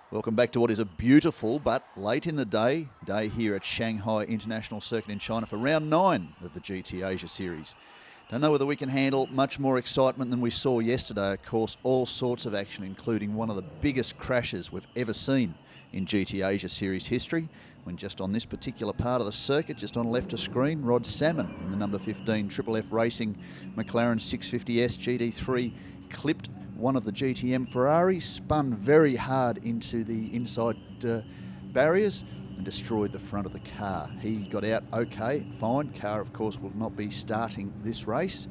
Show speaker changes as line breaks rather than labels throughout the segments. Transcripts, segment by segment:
Welcome back to what is a beautiful but late in the day here at Shanghai International Circuit in China for round 9 of the GT Asia Series. Don't know whether we can handle much more excitement than we saw yesterday. Of course, all sorts of action, including one of the biggest crashes we've ever seen in GT Asia Series history, when just on this particular part of the circuit, just on left of screen, Rod Salmon in the number 15 Triple F Racing McLaren 650S GT3 clipped one of the GTM Ferraris, spun very hard into the inside barriers and destroyed the front of the car. He got out okay, fine. Car, of course, will not be starting this race.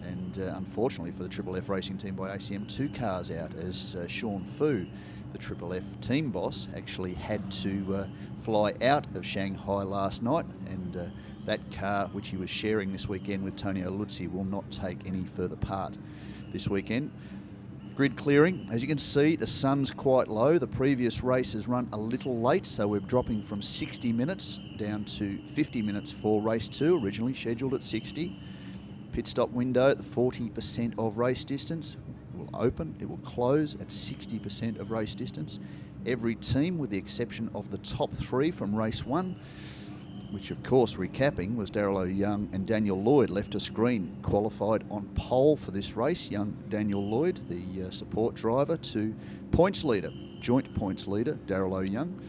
And unfortunately for the Triple F Racing team by ACM, 2 cars out, as Sean Fu, the Triple F team boss, actually had to fly out of Shanghai last night. And that car, which he was sharing this weekend with Tonio Luzzi, will not take any further part this weekend. Grid clearing. As you can see, the sun's quite low. The previous race has run a little late, so we're dropping from 60 minutes down to 50 minutes for race 2, originally scheduled at 60. Pit stop window at the 40% of race distance. It will open, it will close at 60% of race distance. Every team, with the exception of the top 3 from race 1, which of course, recapping, was Darryl O'Young and Daniel Lloyd, left to screen, qualified on pole for this race. Young Daniel Lloyd, the support driver, to points leader, joint points leader, Darryl O'Young.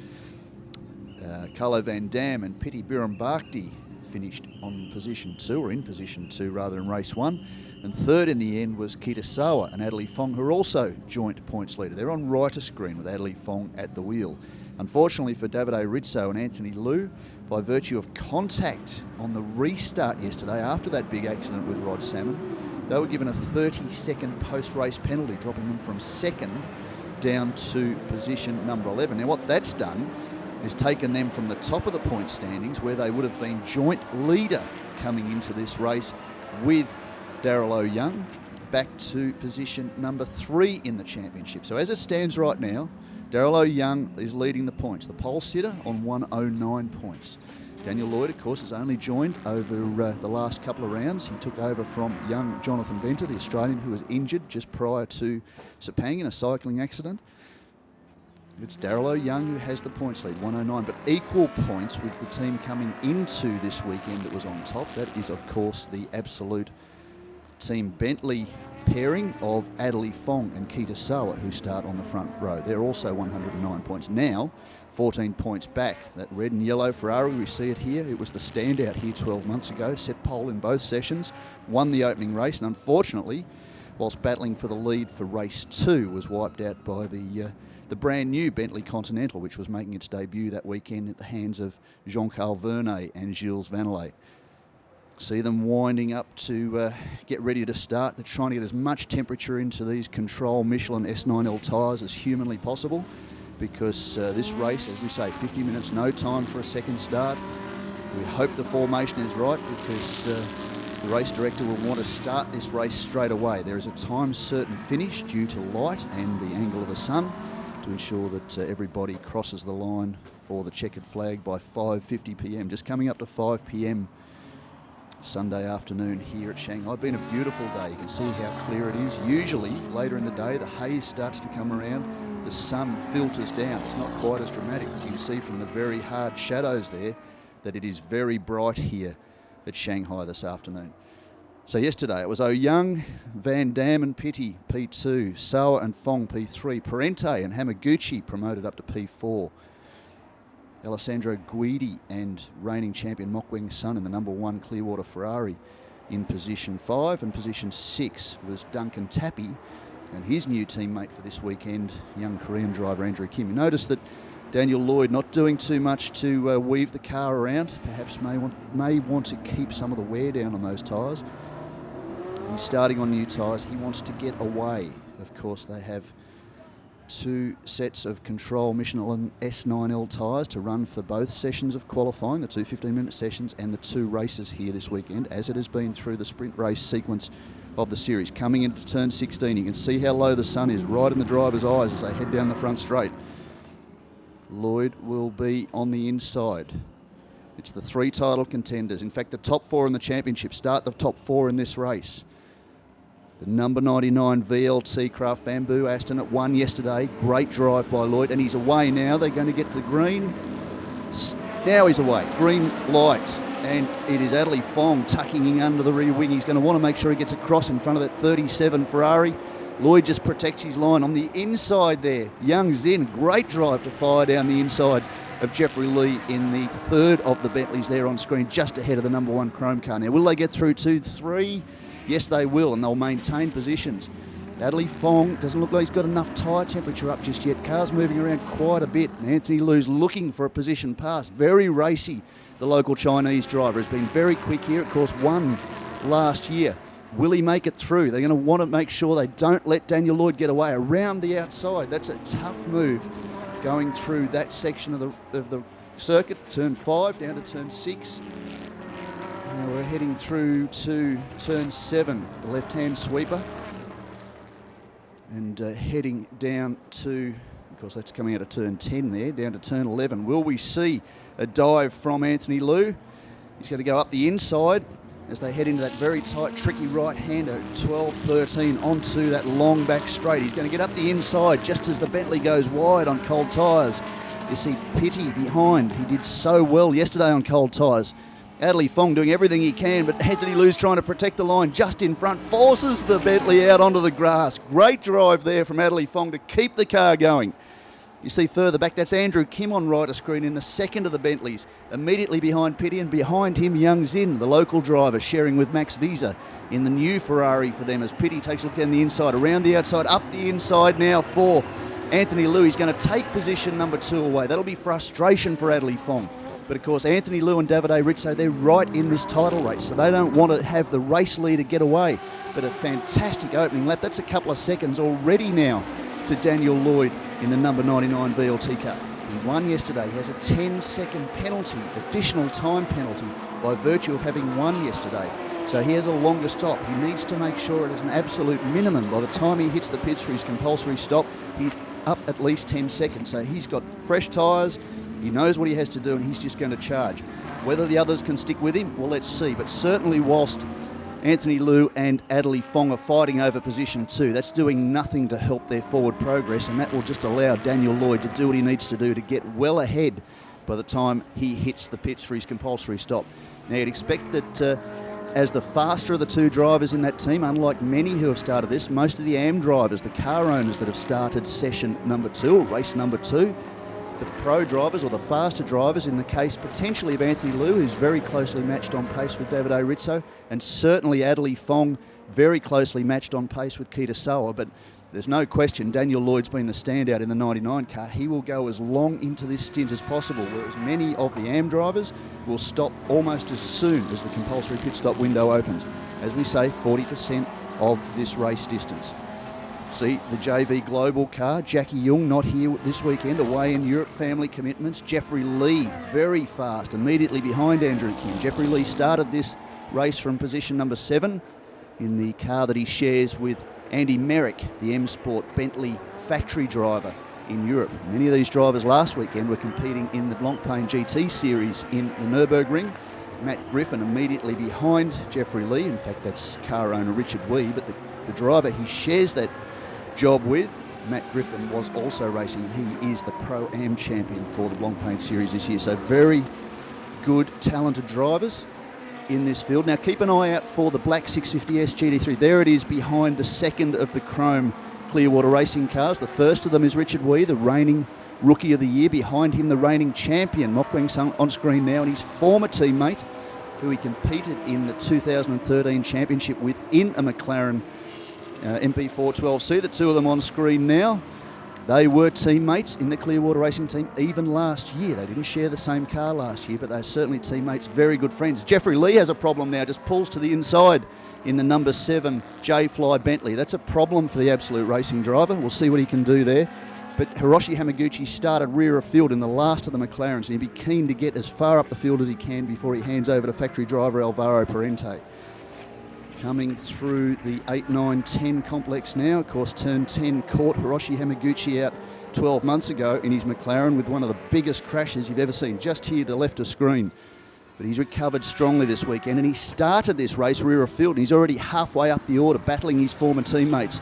Carlo Van Dam and Piti Bhirombhakdi finished on position 2, or in position 2 rather, in race 1. And third in the end was Kitasawa and Adley Fong, who are also joint points leader. They're on right of screen with Adley Fong at the wheel. Unfortunately for Davide Rizzo and Anthony Liu, by virtue of contact on the restart yesterday after that big accident with Rod Salmon, they were given a 30-second post-race penalty, dropping them from 2nd down to position number 11. Now what that's done is taken them from the top of the point standings, where they would have been joint leader coming into this race with Darryl O'Young, back to position number 3 in the championship. So as it stands right now, Darryl O'Young is leading the points. The pole sitter on 109 points. Daniel Lloyd, of course, has only joined over the last couple of rounds. He took over from young Jonathan Venter, the Australian, who was injured just prior to Sepang in a cycling accident. It's Darryl O'Young who has the points lead, 109, but equal points with the team coming into this weekend that was on top. That is, of course, the absolute Team Bentley pairing of Adley Fong and Kitasawa, who start on the front row. They're also 109 points. Now, 14 points back. That red and yellow Ferrari, we see it here. It was the standout here 12 months ago. Set pole in both sessions, won the opening race, and unfortunately, whilst battling for the lead for race 2, was wiped out by the brand new Bentley Continental, which was making its debut that weekend at the hands of Jean-Carl Vernet and Gilles Vannelet. See them winding up to get ready to start. They're trying to get as much temperature into these Control Michelin S9L tyres as humanly possible, because this race, as we say, 50 minutes, no time for a second start. We hope the formation is right, because the race director will want to start this race straight away. There is a time certain finish due to light and the angle of the sun to ensure that everybody crosses the line for the checkered flag by 5:50 p.m. Just coming up to 5 p.m. Sunday afternoon here at Shanghai. It's been a beautiful day. You can see how clear it is. Usually later in the day the haze starts to come around, the sun filters down. It's not quite as dramatic. You can see from the very hard shadows there that it is very bright here at Shanghai this afternoon. So yesterday it was O'Young, Van Dam and Piti P2, Sawa and Fong P3, Parente and Hamaguchi promoted up to P4. Alessandro Guidi and reigning champion Mockweng Sun in the number 1 Clearwater Ferrari in position 5, and position 6 was Duncan Tappy and his new teammate for this weekend, young Korean driver Andrew Kim. You notice that Daniel Lloyd not doing too much to weave the car around, perhaps may want to keep some of the wear down on those tyres. He's starting on new tyres. He wants to get away. Of course, they have 2 sets of Control Michelin S9L tyres to run for both sessions of qualifying, the 2 15-minute sessions and the 2 races here this weekend, as it has been through the sprint race sequence of the series. Coming into turn 16, you can see how low the sun is, right in the driver's eyes as they head down the front straight. Lloyd will be on the inside. It's the 3 title contenders. In fact, the top 4 in the championship start the top 4 in this race. The number 99 VLT Craft Bamboo Aston at 1 yesterday. Great drive by Lloyd, and he's away now. They're going to get to the green. Now he's away. Green light, and it is Adley Fong tucking in under the rear wing. He's going to want to make sure he gets across in front of that 37 Ferrari. Lloyd just protects his line on the inside there. Young Zin, great drive to fire down the inside of Jeffrey Lee in the third of the Bentleys there on screen, just ahead of the number 1 Chrome car. Now, will they get through 2, 3? Yes, they will, and they'll maintain positions. Adley Fong doesn't look like he's got enough tyre temperature up just yet. Car's moving around quite a bit. And Anthony Liu's looking for a position pass. Very racy, the local Chinese driver. Has been very quick here. Of course, won last year. Will he make it through? They're going to want to make sure they don't let Daniel Lloyd get away around the outside. That's a tough move going through that section of the circuit. Turn 5 down to turn 6. Now we're heading through to turn 7, the left-hand sweeper. And heading down to, of course that's coming out of turn 10 there, down to turn 11. Will we see a dive from Anthony Liu? He's going to go up the inside as they head into that very tight, tricky right-hander, 12-13, onto that long back straight. He's going to get up the inside just as the Bentley goes wide on cold tyres. You see Pitty behind. He did so well yesterday on cold tyres. Adley Fong doing everything he can, but Anthony Liu's trying to protect the line just in front, forces the Bentley out onto the grass. Great drive there from Adley Fong to keep the car going. You see further back, that's Andrew Kim on right of screen in the second of the Bentleys. Immediately behind Pitty, and behind him Young Zin, the local driver, sharing with Max Visa in the new Ferrari for them as Pitty takes a look down the inside, around the outside, up the inside now for Anthony Liu. He's going to take position number 2 away. That'll be frustration for Adley Fong. But of course, Anthony Liu and Davide Rizzo, they're right in this title race, so they don't want to have the race leader get away. But a fantastic opening lap. That's a couple of seconds already now to Daniel Lloyd in the number 99 VLT car. He won yesterday. He has a 10-second penalty, additional time penalty, by virtue of having won yesterday. So he has a longer stop. He needs to make sure it is an absolute minimum. By the time he hits the pits for his compulsory stop, he's up at least 10 seconds. So he's got fresh tyres. He knows what he has to do, and he's just going to charge. Whether the others can stick with him, well, let's see. But certainly whilst Anthony Liu and Adley Fong are fighting over position 2, that's doing nothing to help their forward progress, and that will just allow Daniel Lloyd to do what he needs to do to get well ahead by the time he hits the pits for his compulsory stop. Now, you'd expect that as the faster of the 2 drivers in that team, unlike many who have started this, most of the AM drivers, the car owners that have started session number 2 or race number 2, the pro drivers or the faster drivers, in the case potentially of Anthony Liu, who's very closely matched on pace with Davide Rizzo, and certainly Adley Fong very closely matched on pace with Kita Soa. But there's no question Daniel Lloyd's been the standout in the 99 car. He will go as long into this stint as possible, whereas many of the AM drivers will stop almost as soon as the compulsory pit stop window opens. As we say, 40% of this race distance. See the JV Global car, Jackie Young not here this weekend, away in Europe, family commitments. Jeffrey Lee, very fast, immediately behind Andrew Kim. Jeffrey Lee started this race from position number 7 in the car that he shares with Andy Merrick, the M Sport Bentley factory driver in Europe. Many of these drivers last weekend were competing in the Blancpain GT series in the Nürburgring. Matt Griffin immediately behind Jeffrey Lee. In fact, that's car owner Richard Wee, but the driver he shares that job with, Matt Griffin, was also racing. He is the Pro-Am champion for the Blancpain series this year. So very good, talented drivers in this field. Now keep an eye out for the black 650S GT3. There it is behind the second of the chrome Clearwater Racing cars. The first of them is Richard Wee, the reigning Rookie of the Year. Behind him, the reigning champion, Mok Weng Sung, on screen now, and his former teammate, who he competed in the 2013 championship with in a McLaren MP412C. The 2 of them on screen now. They were teammates in the Clearwater Racing team even last year. They didn't share the same car last year, but they're certainly teammates, very good friends. Jeffrey Lee has a problem now, just pulls to the inside in the number 7 J-Fly Bentley. That's a problem for the Absolute Racing driver. We'll see what he can do there. But Hiroshi Hamaguchi started rear of field in the last of the McLarens, and he'd be keen to get as far up the field as he can before he hands over to factory driver Alvaro Parente. Coming through the 8, 9, 10 complex now. Of course, turn 10 caught Hiroshi Hamaguchi out 12 months ago in his McLaren with one of the biggest crashes you've ever seen, just here to left of screen. but he's recovered strongly this weekend, and he started this race rear of field, and he's already halfway up the order, battling his former teammates.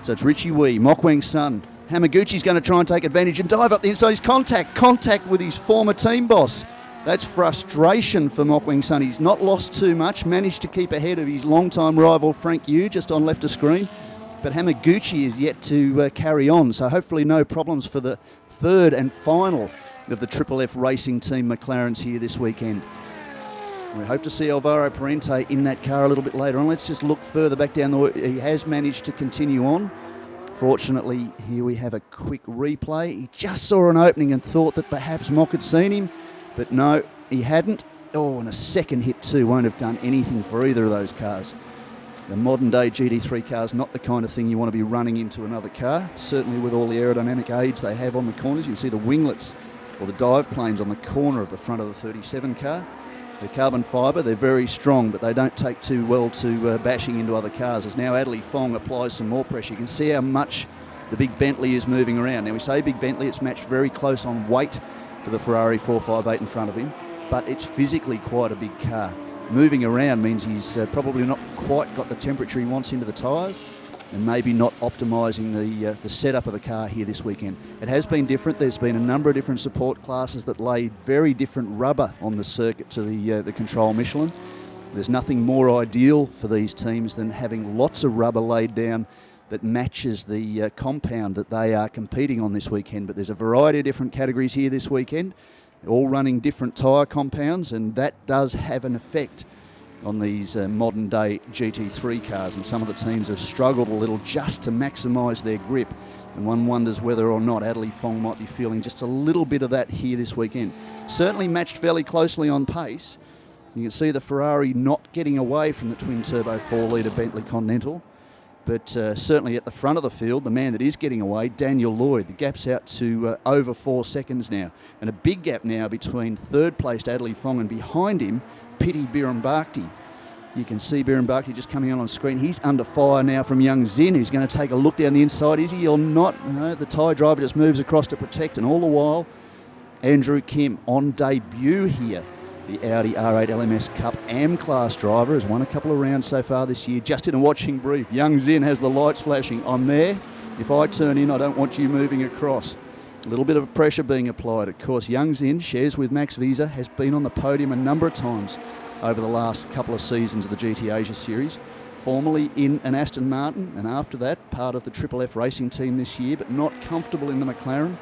So it's Richie Wee, Mokwang Sun. Hamaguchi's going to try and take advantage and dive up the inside. He's contact with his former team boss. That's frustration for Mokwang Sun. He's not lost too much, managed to keep ahead of his long-time rival Frank Yu just on left of screen. But Hamaguchi is yet to carry on, so hopefully no problems for the third and final of the Triple F Racing Team McLarens here this weekend. We hope to see Alvaro Parente in that car a little bit later on. Let's just look further back down the way. He has managed to continue on. Fortunately, here we have a quick replay. He just saw an opening and thought that perhaps Mock had seen him, but no, he hadn't. Oh, and a second hit too won't have done anything for either of those cars. The modern day GT3 car is not the kind of thing you want to be running into another car, certainly with all the aerodynamic aids they have on the corners. You can see the winglets or the dive planes on the corner of the front of the 37 car. They're carbon fibre, they're very strong, but they don't take too well to bashing into other cars. As now Adley Fong applies some more pressure. You can see how much the big Bentley is moving around. Now we say big Bentley, it's matched very close on weight to the Ferrari 458 in front of him, but it's physically quite a big car. Moving around means he's probably not quite got the temperature he wants into the tyres, and maybe not optimising the setup of the car here this weekend. It has been different. There's been a number of different support classes that laid very different rubber on the circuit to the Control Michelin. There's nothing more ideal for these teams than having lots of rubber laid down that matches the compound that they are competing on this weekend. But there's a variety of different categories here this weekend, all running different tyre compounds, and that does have an effect on these modern day GT3 cars, and some of the teams have struggled a little just to maximise their grip, and one wonders whether or not Adley Fong might be feeling just a little bit of that here this weekend. Certainly matched fairly closely on pace. You can see the Ferrari not getting away from the twin-turbo 4-litre Bentley Continental, but certainly at the front of the field, the man that is getting away, Daniel Lloyd. The gap's out to over 4 seconds now, and a big gap now between third-placed Adley Fong and behind him, Piti Bhirombhakdi. You can see Bhirombhakdi just coming on screen. He's under fire now from Young Zin, who's going to take a look down the inside. Is he or not? No, the Thai driver just moves across to protect, and all the while, Andrew Kim on debut here. The Audi R8 LMS Cup AM class driver has won a couple of rounds so far this year. Just in a watching brief, Young Zin has the lights flashing. I'm there. If I turn in, I don't want you moving across. A little bit of pressure being applied. Of course, Young Zin shares with Max Visa, has been on the podium a number of times over the last couple of seasons of the GT Asia Series. Formerly in an Aston Martin, and after that, part of the Triple F Racing Team this year, but not comfortable in the McLaren.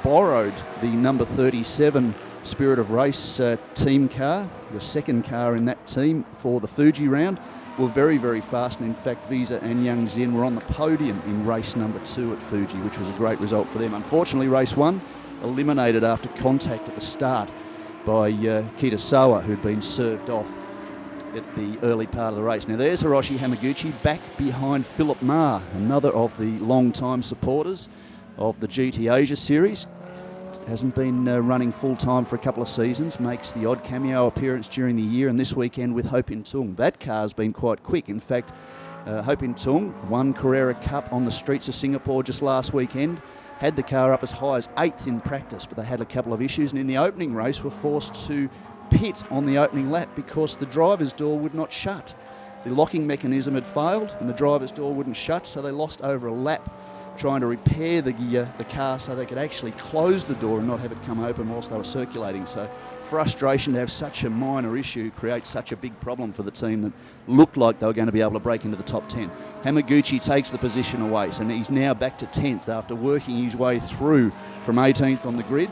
Borrowed the number 37 Spirit of Race team car, the second car in that team for the Fuji round. Were very, very fast, and in fact Visa and Young Zin were on the podium in race number 2 at Fuji, which was a great result for them. Unfortunately, race 1 eliminated after contact at the start by Kitasawa, who'd been served off at the early part of the race. Now there's Hiroshi Hamaguchi back behind Philip Ma, another of the long-time supporters of the GT Asia Series. Hasn't been running full-time for a couple of seasons, makes the odd cameo appearance during the year, and this weekend with Ho Pin Tung. That car's been quite quick. In fact, Ho Pin Tung won Carrera Cup on the streets of Singapore just last weekend, had the car up as high as 8th in practice, but they had a couple of issues, and in the opening race were forced to pit on the opening lap because the driver's door would not shut. The locking mechanism had failed, and the driver's door wouldn't shut, so they lost over a lap trying to repair the car so they could actually close the door and not have it come open whilst they were circulating. So frustration to have such a minor issue create such a big problem for the team that looked like they were going to be able to break into the top 10. Hamaguchi takes the position away, so he's now back to 10th after working his way through from 18th on the grid.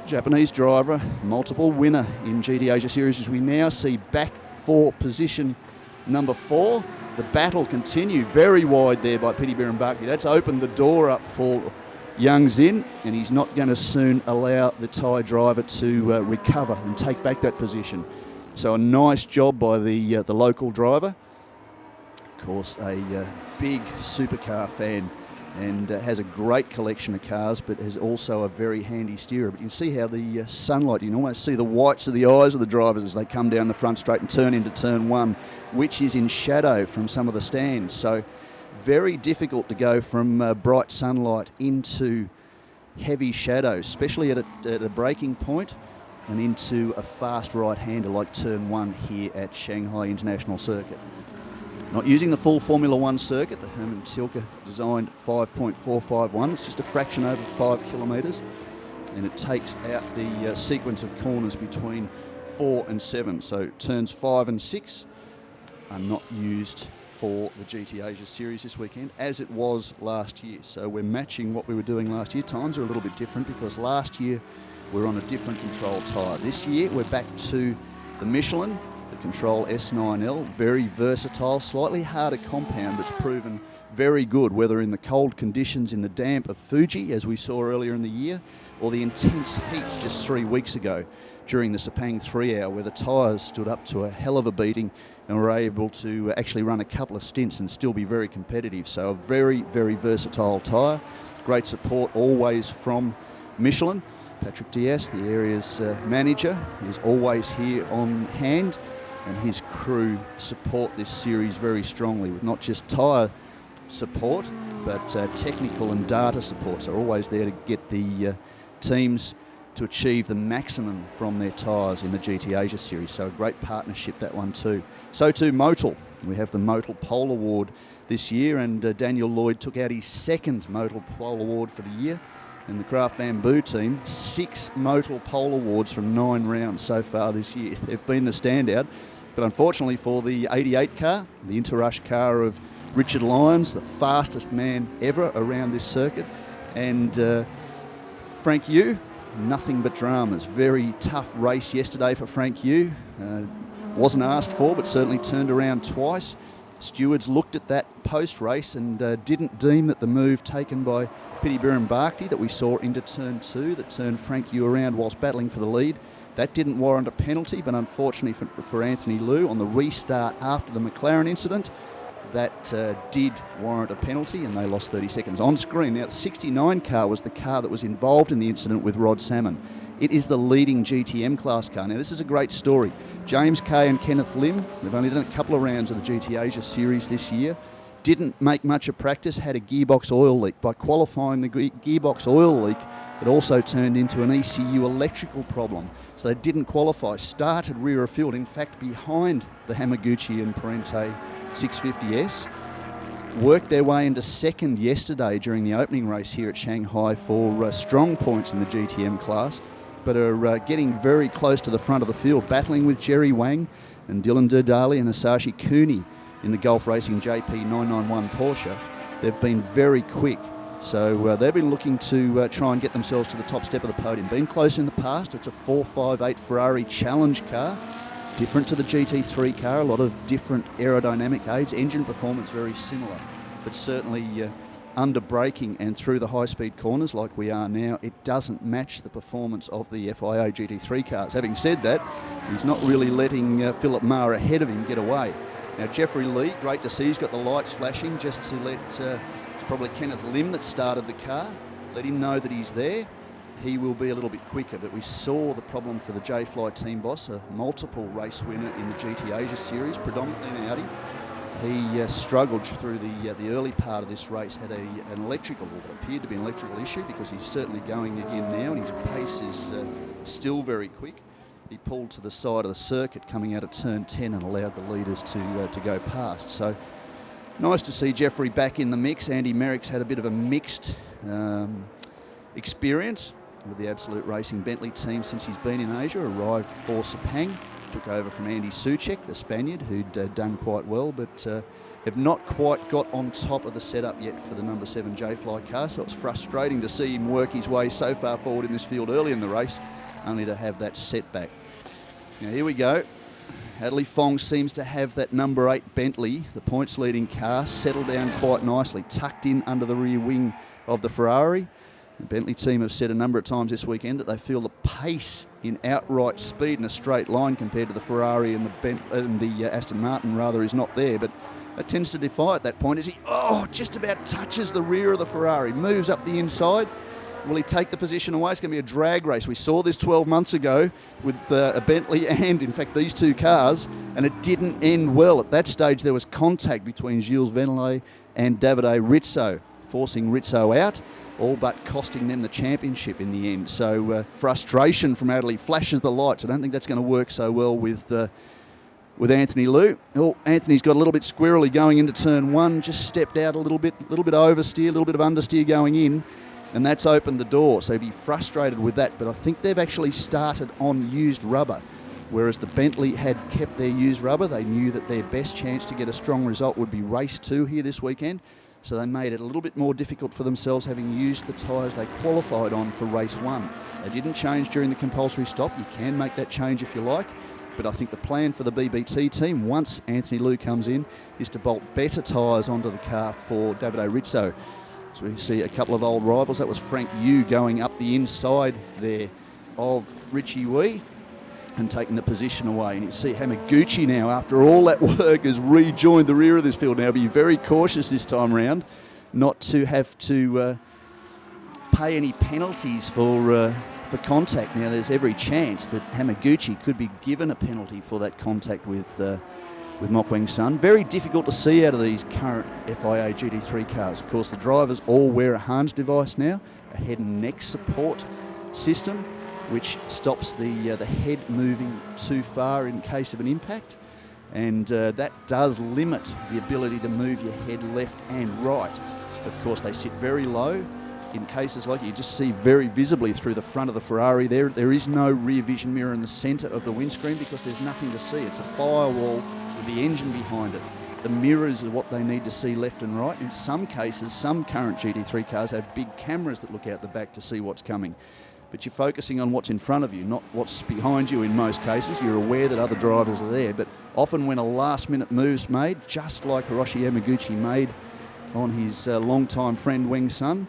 Japanese driver, multiple winner in GT Asia Series, as we now see back for position number 4. The battle continued, very wide there by Piti Bhirombhakdi. That's opened the door up for Young Zin, and he's not going to soon allow the Thai driver to recover and take back that position. So a nice job by the local driver. Of course, a big supercar fan, and has a great collection of cars, but is also a very handy steerer. But you can see how the sunlight, you can almost see the whites of the eyes of the drivers as they come down the front straight and turn into turn 1, which is in shadow from some of the stands. So very difficult to go from bright sunlight into heavy shadows, especially at a braking point. and into a fast right-hander like turn 1 here at Shanghai International Circuit. Not using the full Formula 1 circuit, the Hermann Tilke designed 5.451. It's just a fraction over 5 kilometres, and it takes out the sequence of corners between 4 and 7. So turns 5 and 6 are not used for the GT Asia Series this weekend, as it was last year. So we're matching what we were doing last year. Times are a little bit different because last year we were on a different control tyre. This year we're back to the Michelin, the Control S9L, very versatile, slightly harder compound that's proven very good, whether in the cold conditions in the damp of Fuji, as we saw earlier in the year, or the intense heat just 3 weeks ago during the Sepang 3 hour, where the tyres stood up to a hell of a beating and were able to actually run a couple of stints and still be very competitive. So a very, very versatile tyre. Great support always from Michelin. Patrick Diaz, the area's manager, is always here on hand, and his crew support this series very strongly with not just tyre support, but technical and data support. So they're always there to get the teams to achieve the maximum from their tyres in the GT Asia Series. So a great partnership, that one too. So too Motul. We have the Motul Pole Award this year, and Daniel Lloyd took out his second Motul Pole Award for the year. And the Craft Bamboo team, 6 Motul Pole Awards from 9 rounds so far this year. They've been the standout. But unfortunately for the 88 car, the Interrush car of Richard Lyons, the fastest man ever around this circuit, and Frank Yu, nothing but dramas. Very tough race yesterday for Frank Yu. Wasn't asked for, but certainly turned around twice. Stewards looked at that post-race and didn't deem that the move taken by Pitibiran Bhakti that we saw into turn 2, that turned Frank Yu around whilst battling for the lead, that didn't warrant a penalty. But unfortunately for Anthony Liu, on the restart after the McLaren incident, that did warrant a penalty, and they lost 30 seconds. On screen now, the 69 car was the car that was involved in the incident with Rod Salmon. It is the leading GTM class car. Now, this is a great story. James Kay and Kenneth Lim, they've only done a couple of rounds of the GT Asia Series this year, didn't make much of practice, had a gearbox oil leak. By qualifying the gearbox oil leak, it also turned into an ECU electrical problem. So they didn't qualify, started rear of field, in fact behind the Hamaguchi and Parente 650S. Worked their way into second yesterday during the opening race here at Shanghai for strong points in the GTM class, but are getting very close to the front of the field, battling with Jerry Wang and Dylan Durdali and Asashi Cooney in the Gulf Racing JP991 Porsche. They've been very quick, so they've been looking to try and get themselves to the top step of the podium. Been close in the past. It's a 458 Ferrari Challenge car, different to the GT3 car, a lot of different aerodynamic aids, engine performance very similar, but certainly under braking and through the high-speed corners like we are now, it doesn't match the performance of the FIA GT3 cars. Having said that, he's not really letting Philip Maher ahead of him get away. Now, Jeffrey Lee, great to see, he's got the lights flashing just to let, it's probably Kenneth Lim that started the car, let him know that he's there. He will be a little bit quicker, but we saw the problem for the J-Fly team boss, a multiple race winner in the GT Asia Series, predominantly in Audi. He struggled through the early part of this race, had an electrical, or what appeared to be an electrical issue, because he's certainly going again now, and his pace is still very quick. He pulled to the side of the circuit coming out of turn 10 and allowed the leaders to go past. So nice to see Jeffrey back in the mix. Andy Merrick's had a bit of a mixed experience with the Absolute Racing Bentley team since he's been in Asia. Arrived for Sepang, took over from Andy Soucek, the Spaniard, who'd done quite well, but have not quite got on top of the setup yet for the number 7 J-Fly car. So it's frustrating to see him work his way so far forward in this field early in the race, only to have that setback. Now here we go. Adley Fong seems to have that number 8 Bentley, the points leading car, settled down quite nicely, tucked in under the rear wing of the Ferrari. The Bentley team have said a number of times this weekend that they feel the pace in outright speed in a straight line compared to the Ferrari and the Aston Martin rather is not there, but it tends to defy at that point as he just about touches the rear of the Ferrari, moves up the inside. Will he take the position away? It's going to be a drag race. We saw this 12 months ago with a Bentley and, in fact, these two cars, and it didn't end well. At that stage, there was contact between Gilles Venelay and Davide Rizzo. forcing Rizzo out, all but costing them the championship in the end. So frustration from Adderley flashes the lights. I don't think that's going to work so well with Anthony Liu. Oh, Anthony's got a little bit squirrely going into turn one, just stepped out a little bit oversteer, a little bit of understeer going in, and that's opened the door. So he'd be frustrated with that, but I think they've actually started on used rubber, whereas the Bentley had kept their used rubber. They knew that their best chance to get a strong result would be race 2 here this weekend, so they made it a little bit more difficult for themselves, having used the tyres they qualified on for race 1. They didn't change during the compulsory stop. You can make that change if you like, but I think the plan for the BBT team, once Anthony Liu comes in, is to bolt better tyres onto the car for Davide Rizzo. So we see a couple of old rivals. That was Frank Yu going up the inside there of Richie Wee and taking the position away. And you see Hamaguchi now, after all that work, has rejoined the rear of this field. Now be very cautious this time round not to have to pay any penalties for contact. Now there's every chance that Hamaguchi could be given a penalty for that contact with Mok Weng Sun. Very difficult to see out of these current FIA GT3 cars. Of course, the drivers all wear a Hans device now, a head and neck support system, which stops the head moving too far in case of an impact, and that does limit the ability to move your head left and right. Of course, they sit very low. In cases like you just see very visibly through the front of the Ferrari there is no rear vision mirror in the centre of the windscreen because there's nothing to see. It's a firewall with the engine behind it. The mirrors are what they need to see left and right. In some cases, some current GT3 cars have big cameras that look out the back to see what's coming. But you're focusing on what's in front of you, not what's behind you in most cases. You're aware that other drivers are there, but often when a last-minute move's made, just like Hiroshi Yamaguchi made on his long-time friend Weng Sun,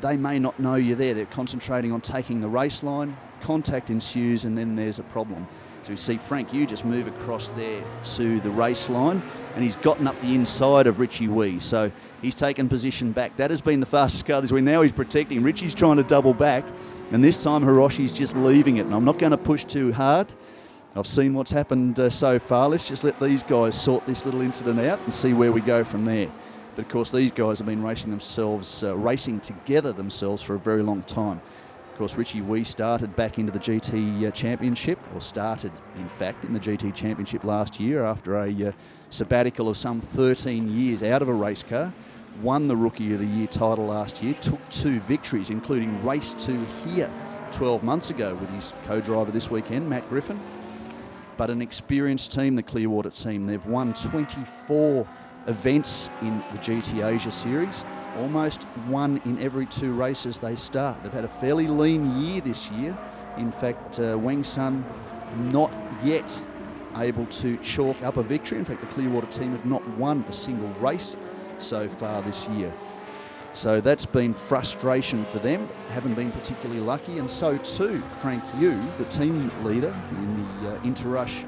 they may not know you're there. They're concentrating on taking the race line, contact ensues, and then there's a problem. So you see Frank Yu just move across there to the race line, and he's gotten up the inside of Richie Wee. So he's taken position back. That has been the fastest car this week. Now he's protecting. Richie's trying to double back, and this time Hiroshi's just leaving it. And I'm not going to push too hard. I've seen what's happened so far. Let's just let these guys sort this little incident out and see where we go from there. But of course, these guys have been racing together themselves for a very long time. Of course, Richie Wee started back into the GT Championship, or started, in fact, in the GT Championship last year after a sabbatical of some 13 years out of a race car. Won the Rookie of the Year title last year, took 2 victories, including race 2 here 12 months ago with his co-driver this weekend, Matt Griffin. But an experienced team, the Clearwater team. They've won 24 events in the GT Asia Series, almost 1 in every 2 races they start. They've had a fairly lean year this year. In fact, Weng Sun not yet able to chalk up a victory. In fact, the Clearwater team have not won a single race so far this year. So that's been frustration for them. Haven't been particularly lucky, and so too Frank Yu, the team leader in the Interrush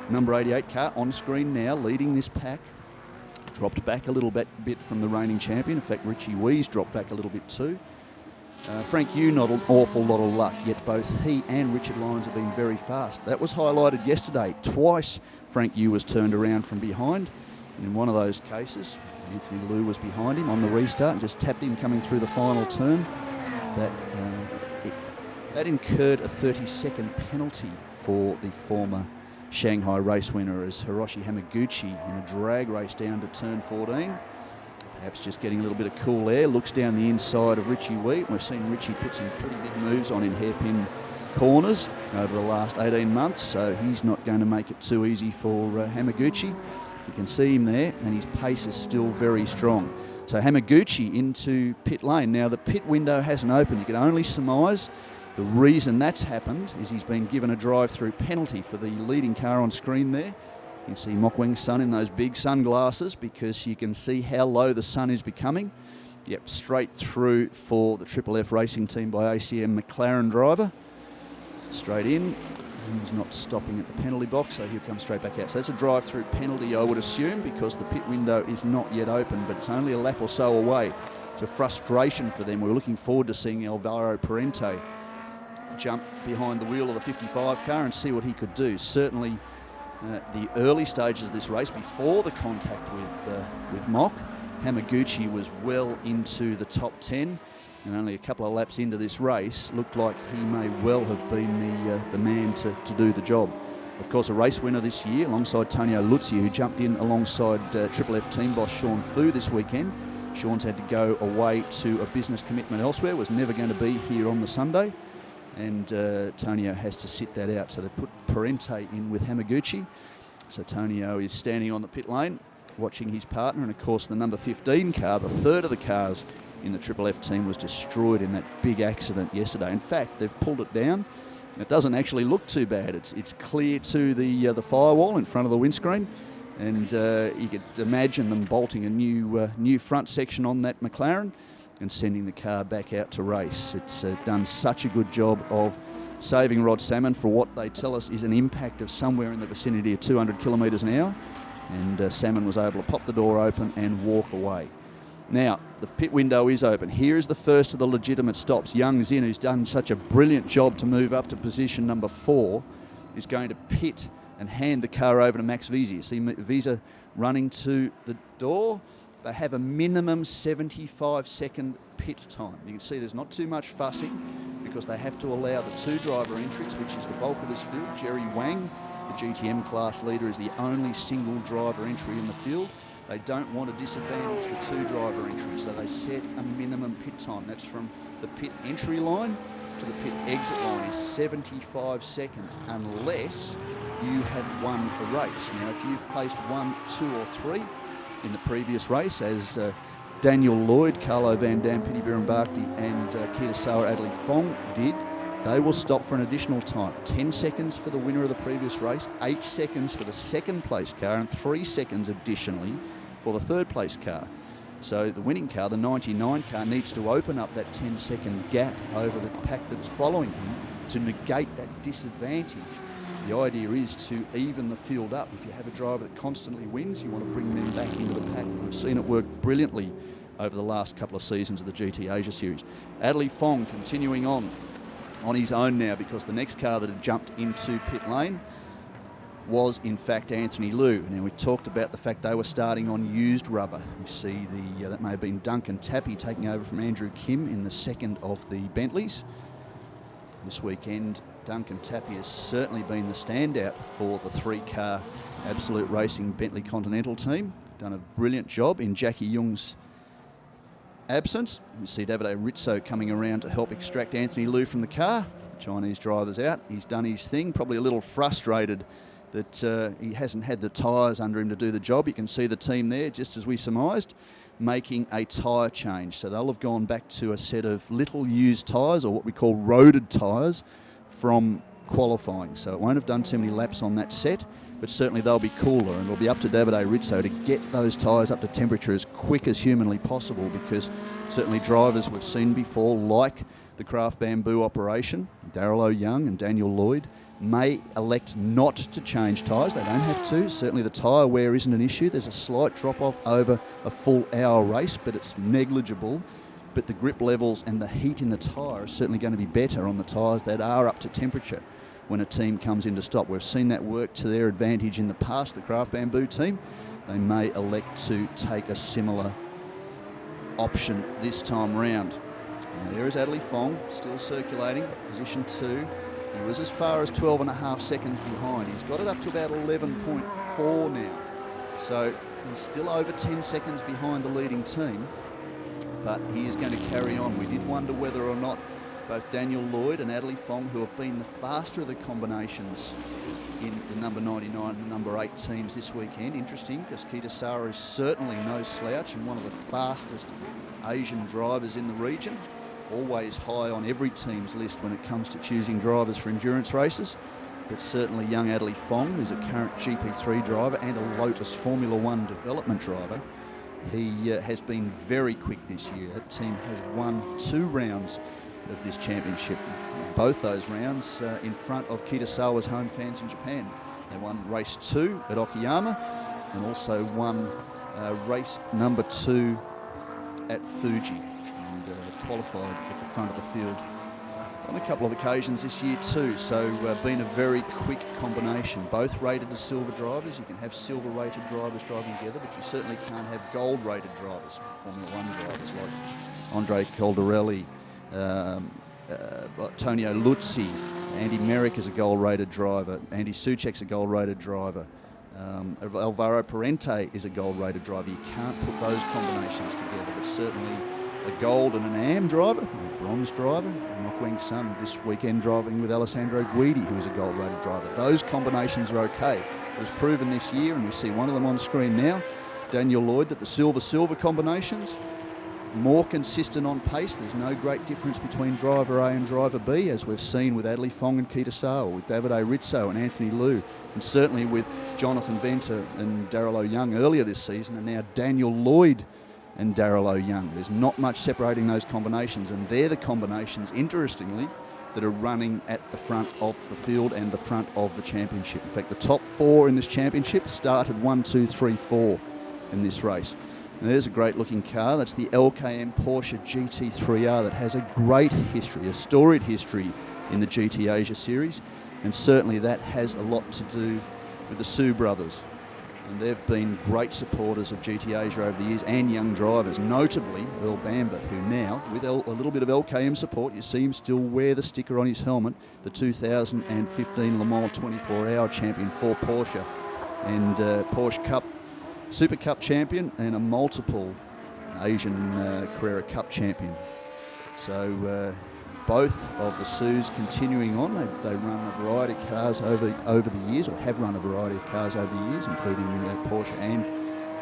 number 88 car, on screen now, leading this pack. Dropped back a little bit from the reigning champion. In fact, Richie Wee's dropped back a little bit too. Frank Yu, not an awful lot of luck, yet both he and Richard Lyons have been very fast. That was highlighted yesterday. Twice Frank Yu was turned around from behind, and in one of those cases, Anthony Liu was behind him on the restart and just tapped him coming through the final turn. That incurred a 30-second penalty for the former Shanghai race winner, as Hiroshi Hamaguchi in a drag race down to turn 14. Perhaps just getting a little bit of cool air, looks down the inside of Richie Wee. We've seen Richie put some pretty big moves on in hairpin corners over the last 18 months, so he's not going to make it too easy for Hamaguchi. You can see him there, and his pace is still very strong. So Hamaguchi into pit lane. Now the pit window hasn't opened. You can only surmise the reason that's happened is he's been given a drive-through penalty for the leading car on screen there. You can see Mok Weng Sun in those big sunglasses because you can see how low the sun is becoming. Yep, straight through for the Triple F racing team by ACM McLaren driver. Straight in. He's not stopping at the penalty box, so he'll come straight back out. So that's a drive-through penalty, I would assume, because the pit window is not yet open, but it's only a lap or so away. It's a frustration for them. We're looking forward to seeing Alvaro Parente jump behind the wheel of the 55 car and see what he could do. Certainly the early stages of this race, before the contact with Mok, Hamaguchi was well into the top 10, and only a couple of laps into this race looked like he may well have been the man to do the job. Of course, a race winner this year alongside Tonio Luzzi, who jumped in alongside Triple F team boss Sean Fu this weekend. Sean's had to go away to a business commitment elsewhere, was never going to be here on the Sunday, and Tonio has to sit that out. So they've put Parente in with Hamaguchi. So Tonio is standing on the pit lane, watching his partner, and of course the number 15 car, the third of the cars in the Triple F team, was destroyed in that big accident yesterday. In fact, they've pulled it down. It doesn't actually look too bad. It's clear to the firewall in front of the windscreen, and you could imagine them bolting a new front section on that McLaren and sending the car back out to race. It's done such a good job of saving Rod Salmon for what they tell us is an impact of somewhere in the vicinity of 200 kilometres an hour, and Salmon was able to pop the door open and walk away. Now, the pit window is open. Here is the first of the legitimate stops. Young Zin, who's done such a brilliant job to move up to position number 4, is going to pit and hand the car over to Max Wiese. You see Wiese running to the door. They have a minimum 75-second pit time. You can see there's not too much fussing because they have to allow the 2 driver entries, which is the bulk of this field. Jerry Wang, the GTM class leader, is the only single driver entry in the field. They don't want to disadvantage the 2 driver entries, so they set a minimum pit time. That's from the pit entry line to the pit exit line is 75 seconds, unless you have won the race. Now, if you've placed 1, 2 or 3 in the previous race, as Daniel Lloyd, Carlo Van Dam, Piti Bhirombhakdi and Kitasawa Adley Fong did, they will stop for an additional time. 10 seconds for the winner of the previous race, 8 seconds for the second place car, and 3 seconds additionally for the third place car. So the winning car, the 99 car, needs to open up that 10-second gap over the pack that's following him to negate that disadvantage. The idea is to even the field up. If you have a driver that constantly wins, you want to bring them back into the pack. We've seen it work brilliantly over the last couple of seasons of the GT Asia Series. Adley Fong continuing on his own now, because the next car that had jumped into pit lane was in fact Anthony Liu. Now, we talked about the fact they were starting on used rubber. We see that may have been Duncan Tappy taking over from Andrew Kim in the second of the Bentleys. This weekend, Duncan Tappy has certainly been the standout for the 3-car Absolute Racing Bentley Continental team. Done a brilliant job in Jackie Jung's absence. You see Davide Rizzo coming around to help extract Anthony Liu from the car. The Chinese driver's out. He's done his thing, probably a little frustrated that he hasn't had the tyres under him to do the job. You can see the team there, just as we surmised, making a tyre change. So they'll have gone back to a set of little used tyres, or what we call roaded tyres, from qualifying. So it won't have done too many laps on that set, but certainly they'll be cooler, and it'll be up to Davide Rizzo to get those tyres up to temperature as quick as humanly possible, because certainly drivers we've seen before, like the Craft Bamboo operation, Darryl O'Young and Daniel Lloyd, may elect not to change tyres. They don't have to. Certainly the tyre wear isn't an issue. There's a slight drop-off over a full hour race, but it's negligible. But the grip levels and the heat in the tyre is certainly going to be better on the tyres that are up to temperature when a team comes in to stop. We've seen that work to their advantage in the past, the Craft Bamboo team. They may elect to take a similar option this time round. Now, there is Adley Fong, still circulating, position 2. He was as far as 12.5 seconds behind. He's got it up to about 11.4 now. So he's still over 10 seconds behind the leading team, but he is going to carry on. We did wonder whether or not both Daniel Lloyd and Adley Fong, who have been the faster of the combinations in the number 99 and the number 8 teams this weekend. Interesting, because Kitasawa is certainly no slouch and one of the fastest Asian drivers in the region. Always high on every team's list when it comes to choosing drivers for endurance races. But certainly young Adley Fong, who's a current GP3 driver and a Lotus Formula One development driver, he has been very quick this year. That team has won 2 rounds of this championship. Both those rounds in front of Kitasawa's home fans in Japan. They won race 2 at Okayama and also won race number 2 at Fuji, and qualified at the front of the field On a couple of occasions this year too, so been a very quick combination. Both rated as silver drivers. You can have silver rated drivers driving together, but you certainly can't have gold rated drivers, Formula One drivers like Andre Caldarelli, Antonio Luzzi. Andy Merrick is a gold rated driver. Andy Soucek's a gold rated driver. Alvaro Parente is a gold rated driver. You can't put those combinations together, but certainly a gold and an AM driver, a bronze driver, Mok Sun this weekend driving with Alessandro Guidi, who is a gold rated driver. Those combinations are okay. It was proven this year, and we see one of them on screen now, Daniel Lloyd, that the silver-silver combinations, more consistent on pace. There's no great difference between driver A and driver B, as we've seen with Adley Fong and Kitasawa, with Davide Rizzo and Anthony Liu, and certainly with Jonathan Venter and Darryl O'Young earlier this season, and now Daniel Lloyd and Darryl O'Young. There's not much separating those combinations, and they're the combinations, interestingly, that are running at the front of the field and the front of the championship. In fact, the top four in this championship started 1, 2, 3, 4 in this race. And there's a great looking car. That's the LKM Porsche GT3R that has a great history, a storied history in the GT Asia series. And certainly that has a lot to do with the Su brothers. And they've been great supporters of GT Asia over the years, and young drivers, notably Earl Bamber, who now, with a little bit of LKM support, you see him still wear the sticker on his helmet, the 2015 Le Mans 24-hour champion for Porsche, and Porsche Cup Super Cup champion, and a multiple Asian Carrera Cup champion. So both of the Sus continuing on. They run a variety of cars over the years, or have run a variety of cars over the years, including Porsche and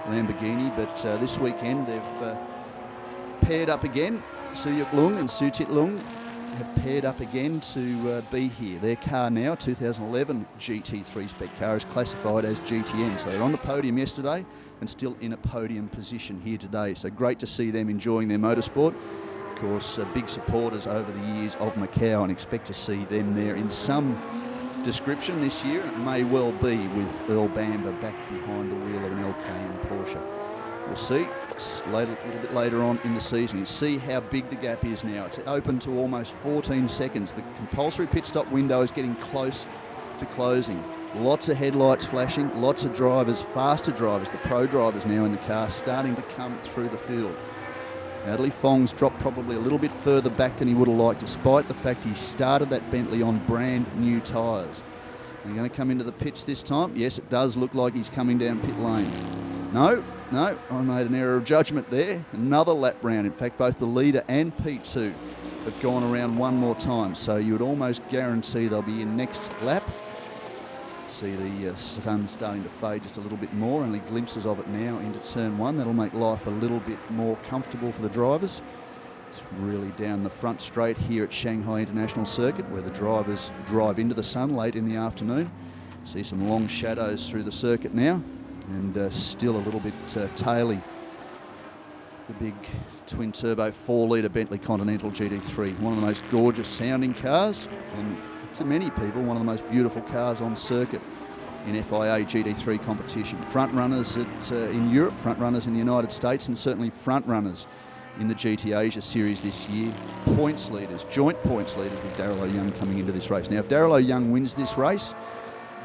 Lamborghini. But this weekend they've paired up again. Suyuk Lung and Sutit Lung have paired up again to be here. Their car now, 2011 GT3 spec car, is classified as GTM. So they're on the podium yesterday and still in a podium position here today. So great to see them enjoying their motorsport. Of course, big supporters over the years of Macau, and expect to see them there in some description this year. It may well be with Earl Bamber back behind the wheel of an LKM Porsche. We'll see a little bit later on in the season. You see how big the gap is now. It's open to almost 14 seconds. The compulsory pit stop window is getting close to closing. Lots of headlights flashing, lots of drivers, faster drivers, the pro drivers now in the car, starting to come through the field. Adley Fong's dropped probably a little bit further back than he would have liked, despite the fact he started that Bentley on brand new tyres. They're going to come into the pits this time. Yes, it does look like he's coming down pit lane. No, I made an error of judgment there. Another lap round. In fact, both the leader and P2 have gone around one more time, so you would almost guarantee they'll be in next lap. See the sun starting to fade just a little bit more, only glimpses of it now into turn one. That'll make life a little bit more comfortable for the drivers. It's really down the front straight here at Shanghai International Circuit, where the drivers drive into the sun late in the afternoon. See some long shadows through the circuit now, and still a little bit taily. The big twin turbo 4-litre Bentley Continental GT3, one of the most gorgeous sounding cars, and to many people one of the most beautiful cars on circuit in FIA GT3 competition. Front runners in Europe, front runners in the United States, and certainly front runners in the GT Asia series this year. Points leaders, joint points leaders, with Darryl O'Young coming into this race. Now, if Darryl O'Young wins this race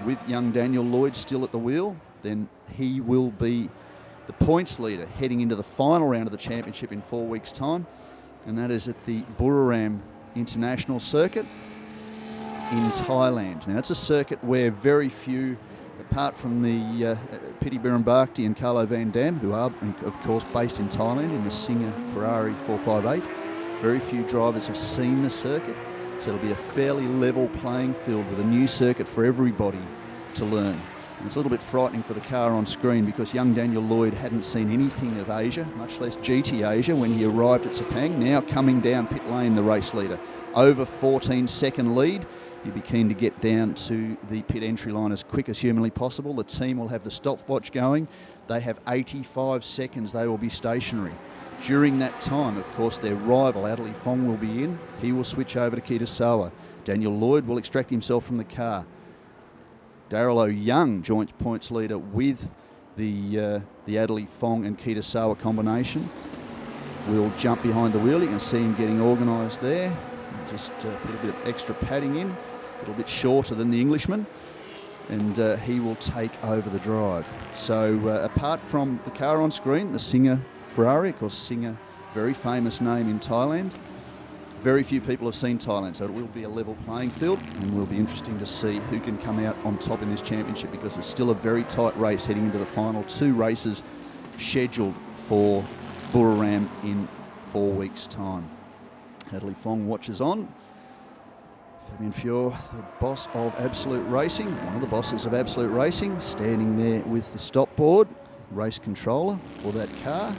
with young Daniel Lloyd still at the wheel, then he will be the points leader heading into the final round of the championship in 4 weeks' time, and that is at the Buriram International Circuit in Thailand. Now, it's a circuit where very few, apart from the Piti Bhirombhakdi and Carlo Van Dam, who are, of course, based in Thailand in the Singer Ferrari 458, very few drivers have seen the circuit. So it'll be a fairly level playing field with a new circuit for everybody to learn. And it's a little bit frightening for the car on screen, because young Daniel Lloyd hadn't seen anything of Asia, much less GT Asia, when he arrived at Sepang. Now coming down pit lane, the race leader. Over 14-second lead. You'll be keen to get down to the pit entry line as quick as humanly possible. The team will have the stopwatch going. They have 85 seconds. They will be stationary. During that time, of course, their rival, Adley Fong, will be in. He will switch over to Kitasawa. Daniel Lloyd will extract himself from the car. Darryl O'Young, joint points leader with the Adley Fong and Kitasawa combination, will jump behind the wheel. You can see him getting organised there. just put a bit of extra padding in, a little bit shorter than the Englishman, and he will take over the drive. So apart from the car on screen, the Singer Ferrari, of course Singer, very famous name in Thailand. Very few people have seen Thailand, so it will be a level playing field, and will be interesting to see who can come out on top in this championship, because it's still a very tight race heading into the final 2 races scheduled for Buriram in 4 weeks' time. Adley Fong watches on. Fabian Fior, the boss of Absolute Racing, one of the bosses of Absolute Racing, standing there with the stop board, race controller for that car.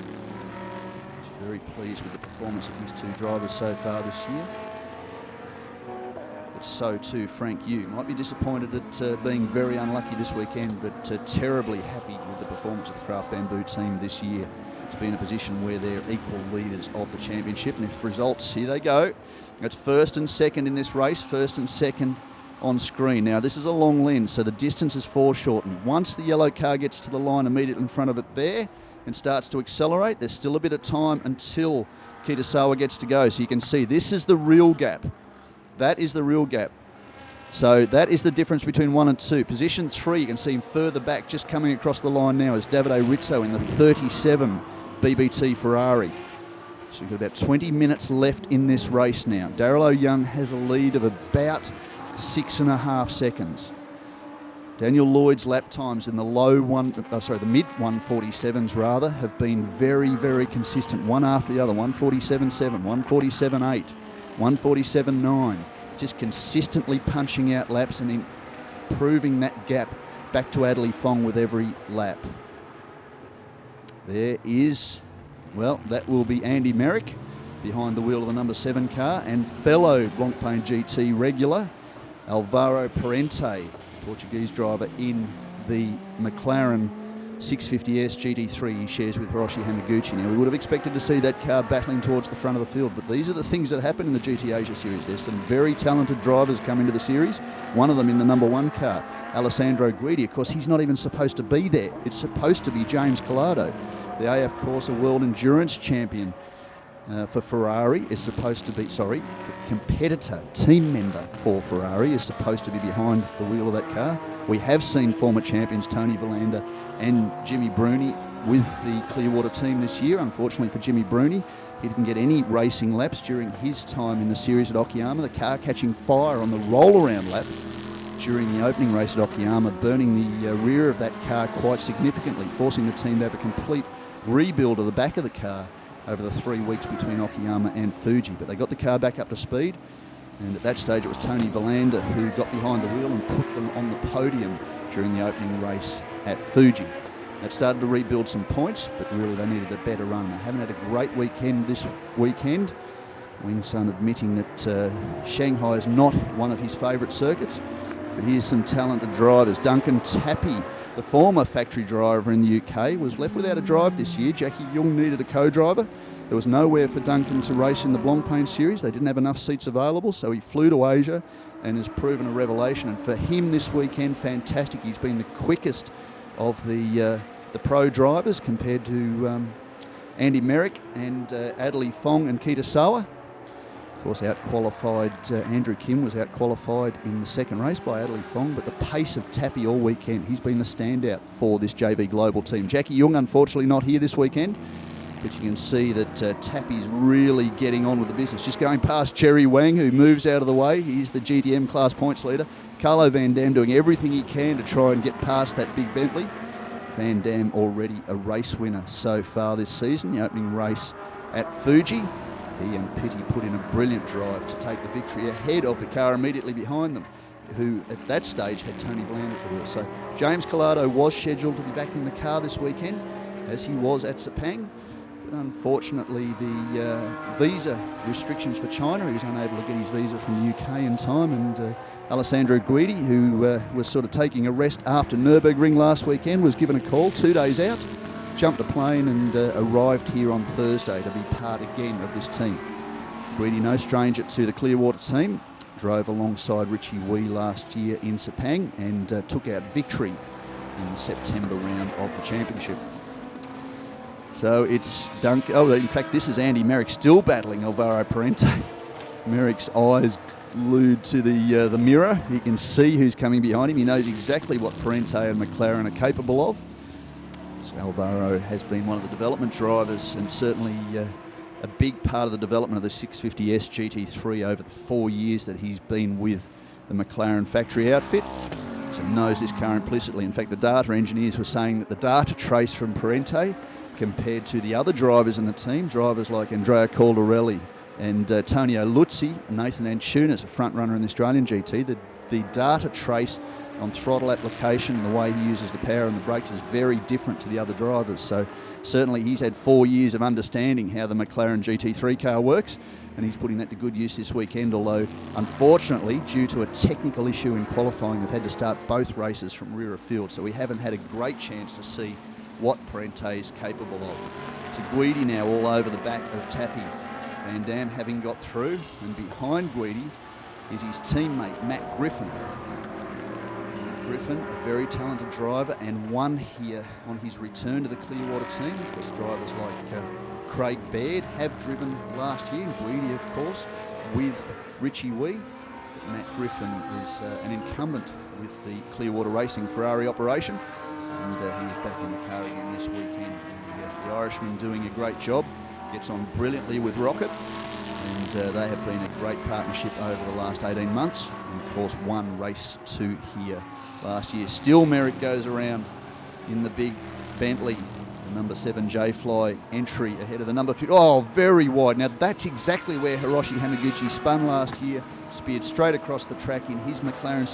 Very pleased with the performance of these 2 drivers so far this year. But so too Frank Yu. Might be disappointed at being very unlucky this weekend, but terribly happy with the performance of the Craft Bamboo team this year to be in a position where they're equal leaders of the championship. And if results, here they go. It's first and second in this race, first and second on screen. Now this is a long lens, so the distance is foreshortened. Once the yellow car gets to the line immediately in front of it there, and starts to accelerate, there's still a bit of time until Kitasawa gets to go. So you can see this is the real gap. That is the real gap. So that is the difference between 1 and 2. Position 3, you can see him further back, just coming across the line now, is Davide Rizzo in the 37 BBT Ferrari. So we've got about 20 minutes left in this race now. Daryl O'Young has a lead of about 6.5 seconds. Daniel Lloyd's lap times in the the mid 147s rather, have been very, very consistent, one after the other. 147.7, 147.8, 147.9. Just consistently punching out laps and improving that gap back to Adley Fong with every lap. There is, well, that will be Andy Merrick behind the wheel of the number 7 car, and fellow Blancpain GT regular Alvaro Parente, Portuguese driver in the McLaren 650S GT3 he shares with Hiroshi Hamaguchi. Now, we would have expected to see that car battling towards the front of the field, but these are the things that happen in the GT Asia Series. There's some very talented drivers come into the series, one of them in the number 1 car, Alessandro Guidi. Of course, he's not even supposed to be there. It's supposed to be James Collado, the AF Corsa World Endurance Champion for Ferrari, is supposed to be, competitor, team member for Ferrari is supposed to be behind the wheel of that car. We have seen former champions Tony Verlander and Jimmy Bruni with the Clearwater team this year. Unfortunately for Jimmy Bruni, he didn't get any racing laps during his time in the series at Okayama. The car catching fire on the roll-around lap during the opening race at Okayama, burning the rear of that car quite significantly, forcing the team to have a complete rebuild of the back of the car over the 3 weeks between Okayama and Fuji. But they got the car back up to speed, and at that stage it was Tony Verlander who got behind the wheel and put them on the podium during the opening race at Fuji. That started to rebuild some points, but really they needed a better run. They haven't had a great weekend this weekend. Wing Sun admitting that Shanghai is not one of his favourite circuits, but here's some talented drivers. Duncan Tappy, the former factory driver in the UK, was left without a drive this year. Jackie Young needed a co-driver. There was nowhere for Duncan to race in the Blancpain Series. They didn't have enough seats available, so he flew to Asia and has proven a revelation. And for him this weekend, fantastic. He's been the quickest of the pro drivers compared to Andy Merrick and Adley Fong and Kitasawa. Of course, out-qualified, Andrew Kim was out-qualified in the second race by Adley Fong, but the pace of Tappy all weekend, he's been the standout for this JV Global team. Jackie Young, unfortunately, not here this weekend, but you can see that Tappy's really getting on with the business. Just going past Cherry Wang, who moves out of the way. He's the GTM class points leader. Carlo Van Dam doing everything he can to try and get past that big Bentley. Van Dam already a race winner so far this season, the opening race at Fuji. He and Pitti put in a brilliant drive to take the victory ahead of the car immediately behind them, who at that stage had Tony Verlander at the wheel. So James Collado was scheduled to be back in the car this weekend, as he was at Sepang. But unfortunately, the visa restrictions for China, he was unable to get his visa from the UK in time. And Alessandro Guidi, who was sort of taking a rest after Nürburgring last weekend, was given a call 2 days out, jumped a plane and arrived here on Thursday to be part again of this team. Guidi, no stranger to the Clearwater team, drove alongside Richie Wee last year in Sepang and took out victory in the September round of the championship. So it's Duncan. Oh, in fact, this is Andy Merrick still battling Alvaro Parente. Merrick's eyes glued to the mirror. He can see who's coming behind him. He knows exactly what Parente and McLaren are capable of. So Alvaro has been one of the development drivers, and certainly a big part of the development of the 650S GT3 over the 4 years that he's been with the McLaren factory outfit. So knows this car implicitly. In fact, the data engineers were saying that the data trace from Parente compared to the other drivers in the team, drivers like Andrea Caldarelli and Tonio Luzzi, Nathan Antunes, a front runner in the Australian GT, the data trace on throttle application and the way he uses the power and the brakes is very different to the other drivers. So certainly he's had 4 years of understanding how the McLaren GT3 car works, and he's putting that to good use this weekend, although unfortunately due to a technical issue in qualifying they've had to start both races from rear of field, so we haven't had a great chance to see what Parente is capable of. So Guidi now all over the back of Tappy. Van Dam having got through, and behind Guidi is his teammate Matt Griffin. Griffin, a very talented driver, and won here on his return to the Clearwater team. Of course, drivers like Craig Baird have driven last year, Guidi of course, with Richie Wee. But Matt Griffin is an incumbent with the Clearwater Racing Ferrari operation, and he's back in the car again this weekend. The Irishman doing a great job, gets on brilliantly with Rocket, and they have been a great partnership over the last 18 months, and of course won race 2 here last year. Still Merrick goes around in the big Bentley, the number 7 J-Fly entry ahead of the number 50. Oh, very wide. Now that's exactly where Hiroshi Hamaguchi spun last year, speared straight across the track in his McLaren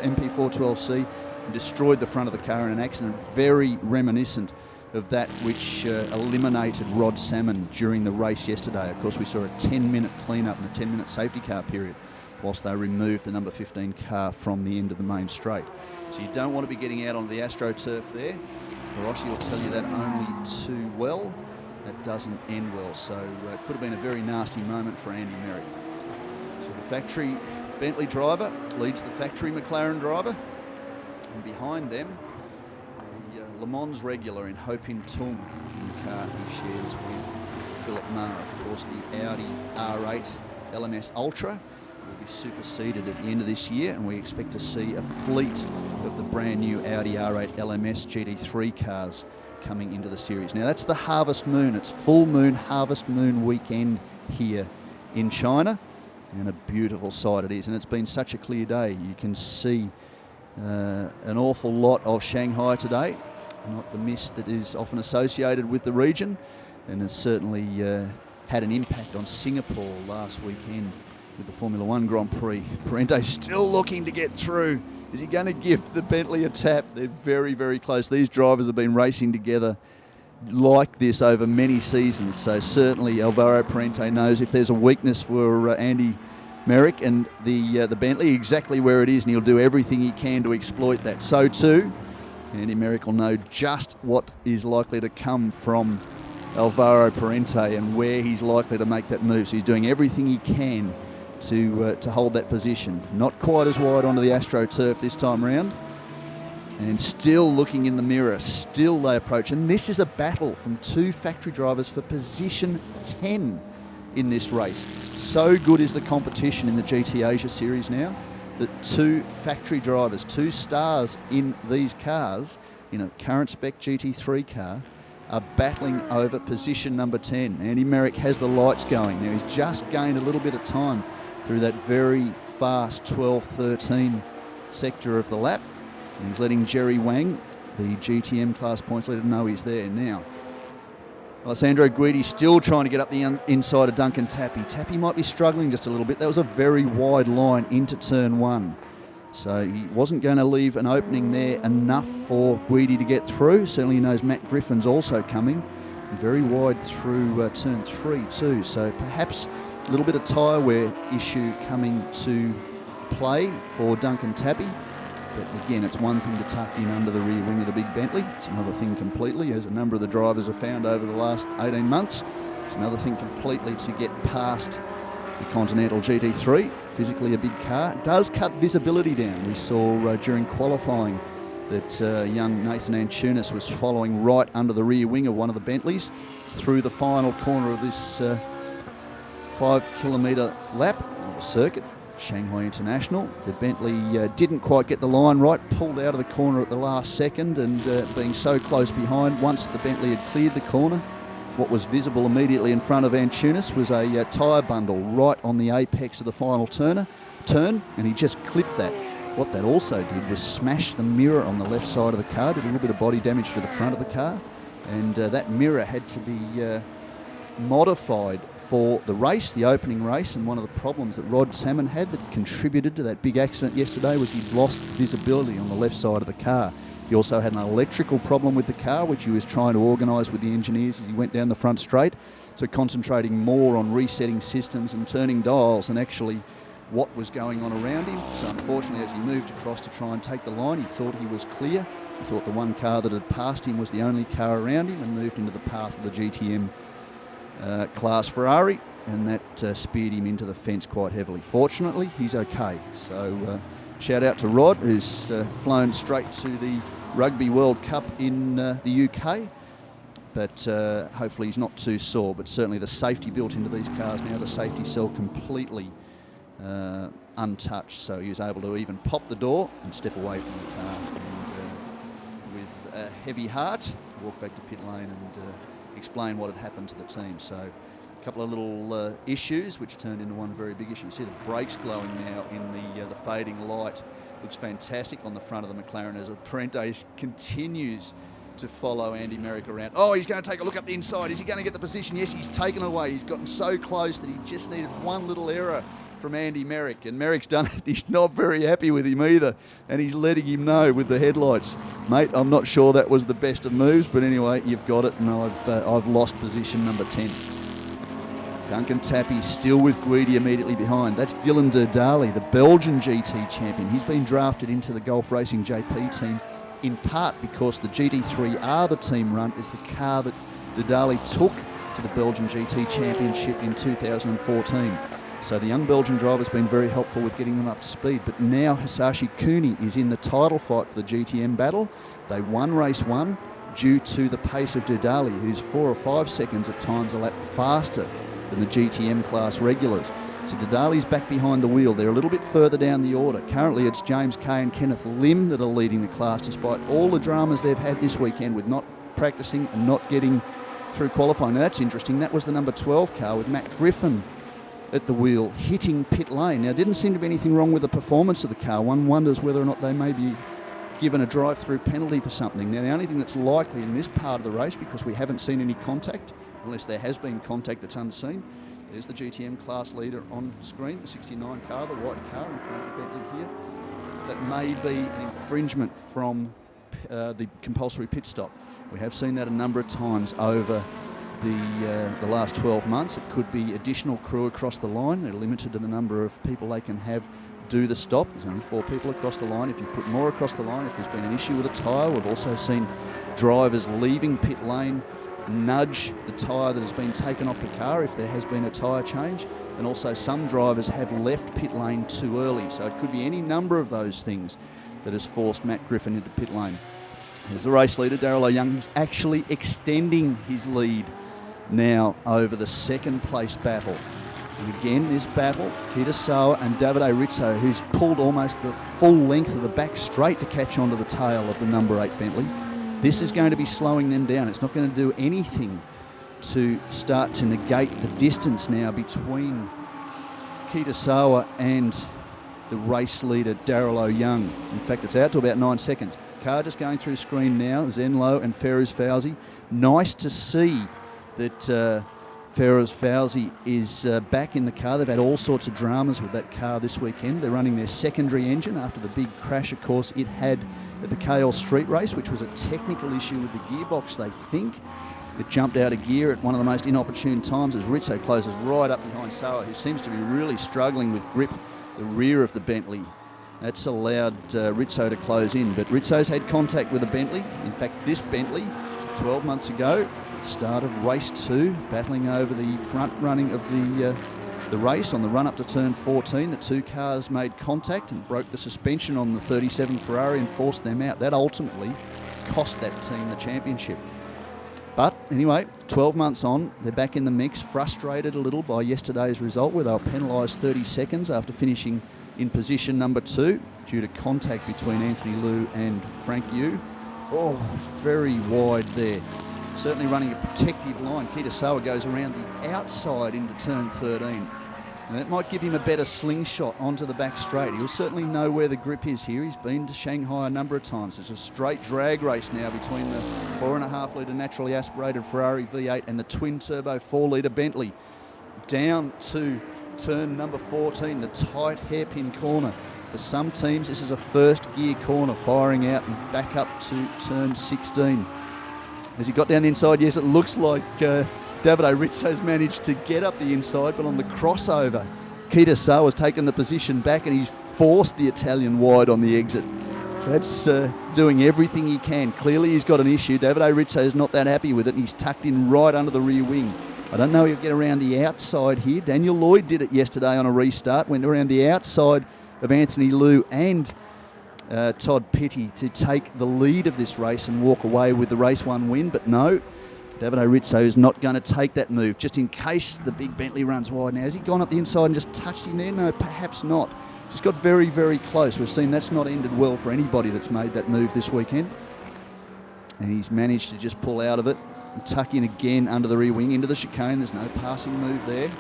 MP412C and destroyed the front of the car in an accident very reminiscent of that which eliminated Rod Salmon during the race yesterday. Of course, we saw a 10-minute clean-up and a 10-minute safety car period whilst they removed the number 15 car from the end of the main straight. So you don't want to be getting out onto the AstroTurf there. Hiroshi will tell you that only too well. That doesn't end well, so it could have been a very nasty moment for Andy Merrick. So the factory Bentley driver leads the factory McLaren driver, and behind them Le Mans regular in Ho Pin Tung in the car he shares with Philip Marr. Of course, the Audi R8 LMS Ultra will be superseded at the end of this year, and we expect to see a fleet of the brand new Audi R8 LMS GT3 cars coming into the series. Now that's the Harvest Moon. It's full moon, Harvest Moon weekend here in China, and a beautiful sight it is, and it's been such a clear day. You can see an awful lot of Shanghai today, not the mist that is often associated with the region, and it's certainly had an impact on Singapore last weekend with the Formula One Grand Prix. Parente still looking to get through. Is he going to give the Bentley a tap? They're very, very close. These drivers have been racing together like this over many seasons, so certainly Alvaro Parente knows if there's a weakness for Andy Merrick and the Bentley, exactly where it is, and he'll do everything he can to exploit that. So too, Andy Merrick will know just what is likely to come from Alvaro Parente and where he's likely to make that move. So he's doing everything he can to hold that position. Not quite as wide onto the AstroTurf this time round, and still looking in the mirror, still they approach. And this is a battle from 2 factory drivers for position 10 in this race. So good is the competition in the GT Asia Series now that 2 factory drivers, 2 stars in these cars, in a current spec GT3 car, are battling over position number 10. Andy Merrick has the lights going. Now he's just gained a little bit of time through that very fast 12-13 sector of the lap. And he's letting Jerry Wang, the GTM class points leader, know he's there now. Alessandro Guidi still trying to get up the inside of Duncan Tappy. Tappy might be struggling just a little bit. That was a very wide line into turn 1. So he wasn't going to leave an opening there enough for Guidi to get through. Certainly he knows Matt Griffin's also coming. Very wide through turn 3 too. So perhaps a little bit of tyre wear issue coming to play for Duncan Tappy. But again, it's one thing to tuck in under the rear wing of the big Bentley. It's another thing completely, as a number of the drivers have found over the last 18 months. It's another thing completely to get past the Continental GT3. Physically a big car. It does cut visibility down. We saw during qualifying that young Nathan Antunes was following right under the rear wing of one of the Bentleys through the final corner of this 5-kilometre lap of the circuit, Shanghai International. The Bentley didn't quite get the line right, pulled out of the corner at the last second, and being so close behind, once the Bentley had cleared the corner, what was visible immediately in front of Antunes was a tyre bundle right on the apex of the final turn, and he just clipped that. What that also did was smash the mirror on the left side of the car, did a little bit of body damage to the front of the car, and that mirror had to be modified for the race, the opening race. And one of the problems that Rod Salmon had that contributed to that big accident yesterday was he lost visibility on the left side of the car. He also had an electrical problem with the car, which he was trying to organise with the engineers as he went down the front straight, so concentrating more on resetting systems and turning dials than actually what was going on around him. So unfortunately, as he moved across to try and take the line, he thought he was clear. He thought the one car that had passed him was the only car around him, and moved into the path of the GTM class Ferrari, and that speared him into the fence quite heavily. Fortunately, he's okay. So shout out to Rod, who's flown straight to the Rugby World Cup in the UK, but hopefully he's not too sore. But certainly the safety built into these cars now, the safety cell completely untouched, so he was able to even pop the door and step away from the car, and with a heavy heart walk back to pit lane and explain what had happened to the team. So a couple of little issues which turned into one very big issue. You see the brakes glowing now in the fading light. Looks fantastic on the front of the McLaren as Apprentice continues to follow Andy Merrick around. Oh, he's going to take a look up the inside. Is he going to get the position? Yes, he's taken away. He's gotten so close that he just needed one little error from Andy Merrick, and Merrick's done it. He's not very happy with him either, and he's letting him know with the headlights, mate, I'm not sure that was the best of moves, but anyway, you've got it, and I've lost position number 10. Duncan Tappy still with Guidi immediately behind. That's Dylan Derdali, the Belgian GT champion. He's been drafted into the Golf Racing JP team in part because the GT3R, the team run, is the car that Derdali took to the Belgian GT Championship in 2014. So the young Belgian driver's been very helpful with getting them up to speed. But now Hisashi Kuni is in the title fight for the GTM battle. They won race 1 due to the pace of Derdali, who's 4 or 5 seconds at times a lap faster than the GTM class regulars. So Derdali's back behind the wheel. They're a little bit further down the order. Currently it's James Kay and Kenneth Lim that are leading the class, despite all the dramas they've had this weekend with not practicing and not getting through qualifying. Now that's interesting. That was the number 12 car with Matt Griffin at the wheel hitting pit lane. Now, didn't seem to be anything wrong with the performance of the car. One wonders whether or not they may be given a drive-through penalty for something. Now, the only thing that's likely in this part of the race, because we haven't seen any contact, unless there has been contact that's unseen, there's the GTM class leader on screen, the 69 car, the white car in front of Bentley here. That may be an infringement from the compulsory pit stop. We have seen that a number of times over the last 12 months. It could be additional crew across the line. They're limited to the number of people they can have do the stop. There's only 4 people across the line. If you put more across the line, if there's been an issue with a tyre, we've also seen drivers leaving pit lane nudge the tyre that has been taken off the car if there has been a tyre change, and also some drivers have left pit lane too early. So it could be any number of those things that has forced Matt Griffin into pit lane. Here's the race leader, Daryl O'Young. He's actually extending his lead now over the second place battle. And again, this battle, Kitasawa and Davide Rizzo, who's pulled almost the full length of the back straight to catch onto the tail of the number 8 Bentley. This is going to be slowing them down. It's not going to do anything to start to negate the distance now between Kitasawa and the race leader, Daryl O'Young. In fact, it's out to about 9 seconds. Car just going through screen now, Zenlo and Ferruz Fauzi. Nice to see that Ferruz Fauzi is back in the car. They've had all sorts of dramas with that car this weekend. They're running their secondary engine after the big crash, of course, it had at the KL Street Race, which was a technical issue with the gearbox, they think. It jumped out of gear at one of the most inopportune times as Rizzo closes right up behind Sawa, who seems to be really struggling with grip the rear of the Bentley. That's allowed Rizzo to close in, but Rizzo's had contact with the Bentley. In fact, this Bentley, 12 months ago, start of race 2, battling over the front running of the race on the run up to turn 14. The 2 cars made contact and broke the suspension on the 37 Ferrari and forced them out. That ultimately cost that team the championship. But anyway, 12 months on, they're back in the mix, frustrated a little by yesterday's result where they were penalised 30 seconds after finishing in position number 2 due to contact between Anthony Liu and Frank Yu. Oh, very wide there. Certainly running a protective line. Kitasawa goes around the outside into turn 13. And that might give him a better slingshot onto the back straight. He'll certainly know where the grip is here. He's been to Shanghai a number of times. It's a straight drag race now between the 4.5 litre naturally aspirated Ferrari V8 and the twin turbo 4 litre Bentley. Down to turn number 14, the tight hairpin corner. For some teams, this is a first gear corner, firing out and back up to turn 16. As he got down the inside, yes, it looks like Davide Rizzo's managed to get up the inside, but on the crossover, Kitasawa's taken the position back and he's forced the Italian wide on the exit. That's doing everything he can. Clearly he's got an issue. Davide Rizzo's not that happy with it and he's tucked in right under the rear wing. I don't know if he'll get around the outside here. Daniel Lloyd did it yesterday on a restart, went around the outside of Anthony Liu and Todd Petty to take the lead of this race and walk away with the race 1 win, but no. Davide Rizzo is not going to take that move, just in case the big Bentley runs wide. Now, has he gone up the inside and just touched him there? No, perhaps not. Just got very, very close. We've seen that's not ended well for anybody that's made that move this weekend. And he's managed to just pull out of it and tuck in again under the rear wing into the chicane. There's no passing move there.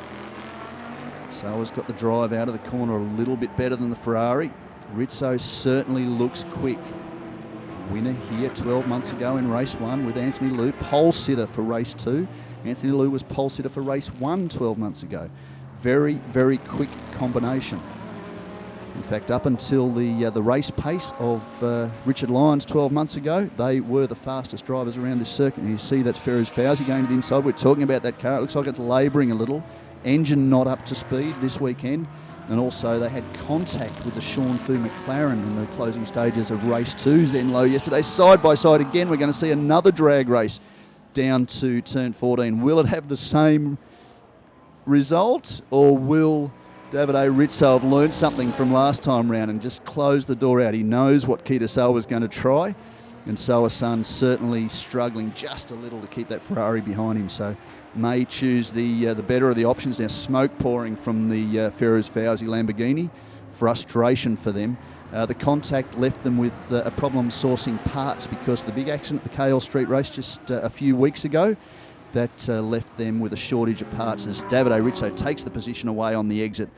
Sawa's got the drive out of the corner a little bit better than the Ferrari. Rizzo certainly looks quick. Winner here 12 months ago in race 1 with Anthony Liu, pole sitter for race 2. Anthony Liu was pole sitter for race 1 12 months ago. Very, very quick combination. In fact, up until the race pace of Richard Lyons 12 months ago, they were the fastest drivers around this circuit. And you see that's Ferruz Fauzi going to the inside. We're talking about that car. It looks like it's labouring a little. Engine not up to speed this weekend. And also they had contact with the Sean Fu McLaren in the closing stages of race 2, Zenlo, yesterday. Side by side again, we're going to see another drag race down to turn 14. Will it have the same result, or will Davide Rizzo have learned something from last time round and just close the door out? He knows what Kitasawa was going to try, and Sawa-san certainly struggling just a little to keep that Ferrari behind him. So may choose the better of the options. Now smoke pouring from the Ferruz Fauzi Lamborghini. Frustration for them. The contact left them with a problem sourcing parts because the big accident at the KL Street race just a few weeks ago, that left them with a shortage of parts as Davide Rizzo takes the position away on the exit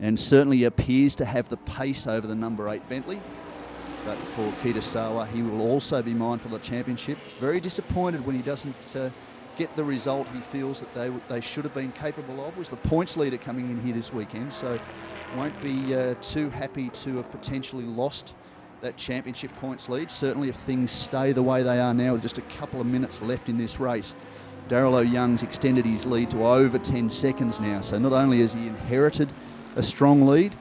and certainly appears to have the pace over the number 8 Bentley. But for Kitasawa, he will also be mindful of the championship. Very disappointed when he doesn't get the result he feels that they should have been capable of. Was the points leader coming in here this weekend, so won't be too happy to have potentially lost that championship points lead. Certainly if things stay the way they are now with just a couple of minutes left in this race. Darryl O'Young's extended his lead to over 10 seconds now, so not only has he inherited a strong lead,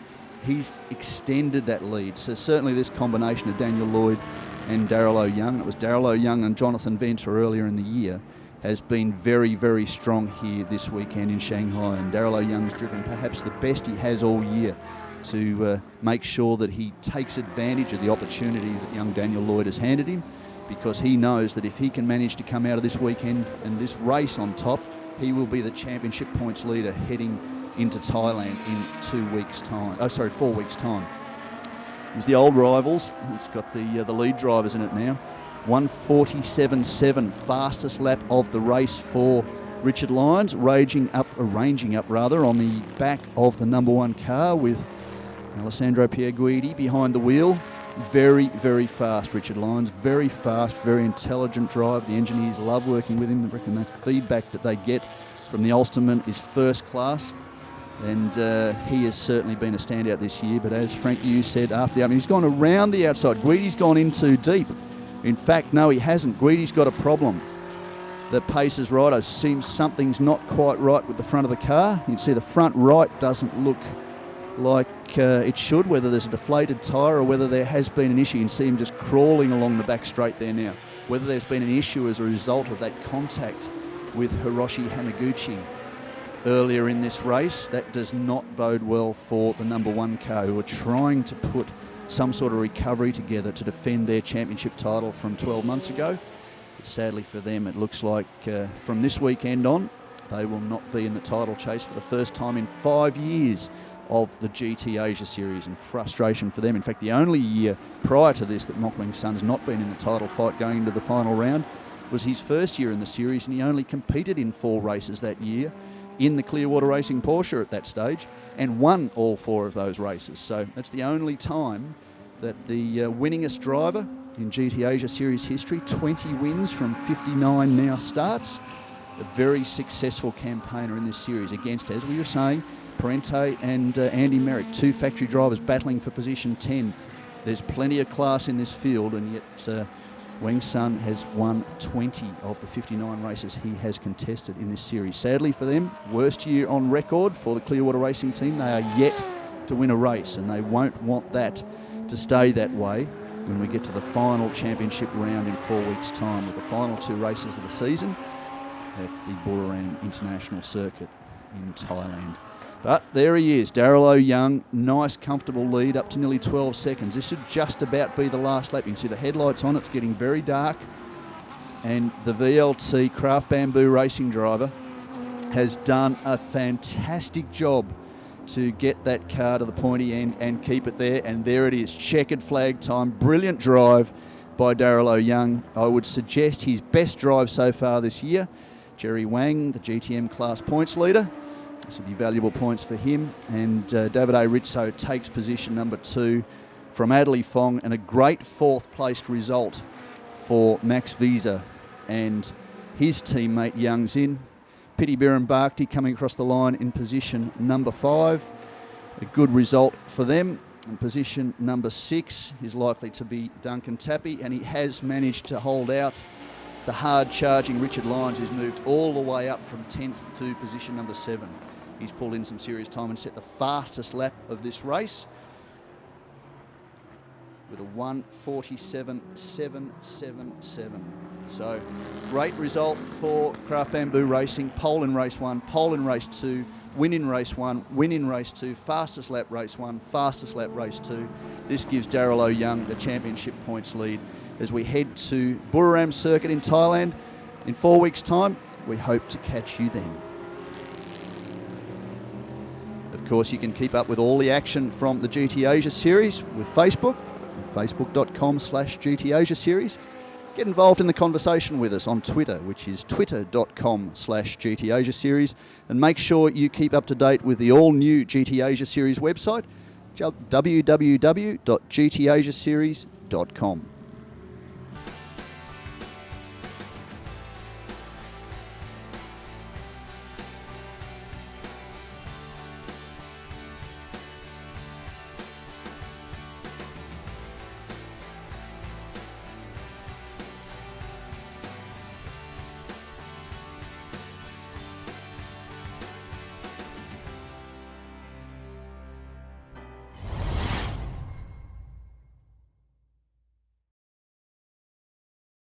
he's extended that lead. So certainly this combination of Daniel Lloyd and Darryl O'Young, it was Darryl O'Young and Jonathan Venter earlier in the year, has been very, very strong here this weekend in Shanghai. And Darryl O'Young's driven perhaps the best he has all year to make sure that he takes advantage of the opportunity that young Daniel Lloyd has handed him, because he knows that if he can manage to come out of this weekend and this race on top, he will be the championship points leader heading into Thailand in 4 weeks' time. Here's the old rivals. It's got the lead drivers in it now. 1:47.7, fastest lap of the race for Richard Lyons, ranging up on the back of the number 1 car with Alessandro Pierguidi behind the wheel. Very, very fast, Richard Lyons. Very fast, very intelligent drive. The engineers love working with him. I reckon the feedback that they get from the Ulsterman is first class. And he has certainly been a standout this year. But as Frank Yu said after the opening, he's gone around the outside. Guidi's gone in too deep. In fact, no, he hasn't. Guidi's got a problem. The pace is right. It seems something's not quite right with the front of the car. You can see the front right doesn't look like it should, whether there's a deflated tyre or whether there has been an issue. You can see him just crawling along the back straight there now. Whether there's been an issue as a result of that contact with Hiroshi Hamaguchi earlier in this race, that does not bode well for the number 1 car, who are trying to put some sort of recovery together to defend their championship title from 12 months ago. Sadly for them, it looks like from this weekend on, they will not be in the title chase for the first time in 5 years of the GT Asia Series, and frustration for them. In fact, the only year prior to this that Mokwang Sun's not been in the title fight going into the final round was his first year in the series, and he only competed in 4 races that year in the Clearwater Racing Porsche at that stage, and won all 4 of those races. So that's the only time that the winningest driver in GT Asia Series history, 20 wins from 59 now starts, a very successful campaigner in this series against, as we were saying, Parente and Andy Merrick, 2 factory drivers battling for position 10. There's plenty of class in this field, and yet Wang Sun has won 20 of the 59 races he has contested in this series. Sadly for them, worst year on record for the Clearwater Racing team. They are yet to win a race, and they won't want that to stay that way when we get to the final championship round in 4 weeks' time, with the final 2 races of the season at the Buriram International Circuit in Thailand. But there he is, Darryl O'Young, nice comfortable lead up to nearly 12 seconds. This should just about be the last lap. You can see the headlights on, it's getting very dark. And the VLT Craft Bamboo racing driver has done a fantastic job to get that car to the pointy end and keep it there. And there it is, checkered flag time, brilliant drive by Darryl O'Young. I would suggest his best drive so far this year. Jerry Wang, the GTM class points leader. This will be valuable points for him. And David A. Rizzo takes position number 2 from Adley Fong, and a great 4th placed result for Max Visa and his teammate Young Zin. Piti Bhirombhakdi coming across the line in position number 5. A good result for them. And position number 6 is likely to be Duncan Tappy, and he has managed to hold out the hard-charging Richard Lyons, who's moved all the way up from 10th to position number 7. He's pulled in some serious time and set the fastest lap of this race with a 1:47.777. So great result for Craft Bamboo Racing. Pole in race 1, pole in race 2, win in race 1, win in race 2, fastest lap race 1, fastest lap race 2. This gives Darryl O'Young the championship points lead as we head to Buriram Circuit in Thailand in 4 weeks' time. We hope to catch you then. Of course, you can keep up with all the action from the GT Asia Series with Facebook, facebook.com/GT Asia Series. Get involved in the conversation with us on Twitter, which is twitter.com/GT Asia Series. And make sure you keep up to date with the all-new GT Asia Series website, www.gtasiaseries.com.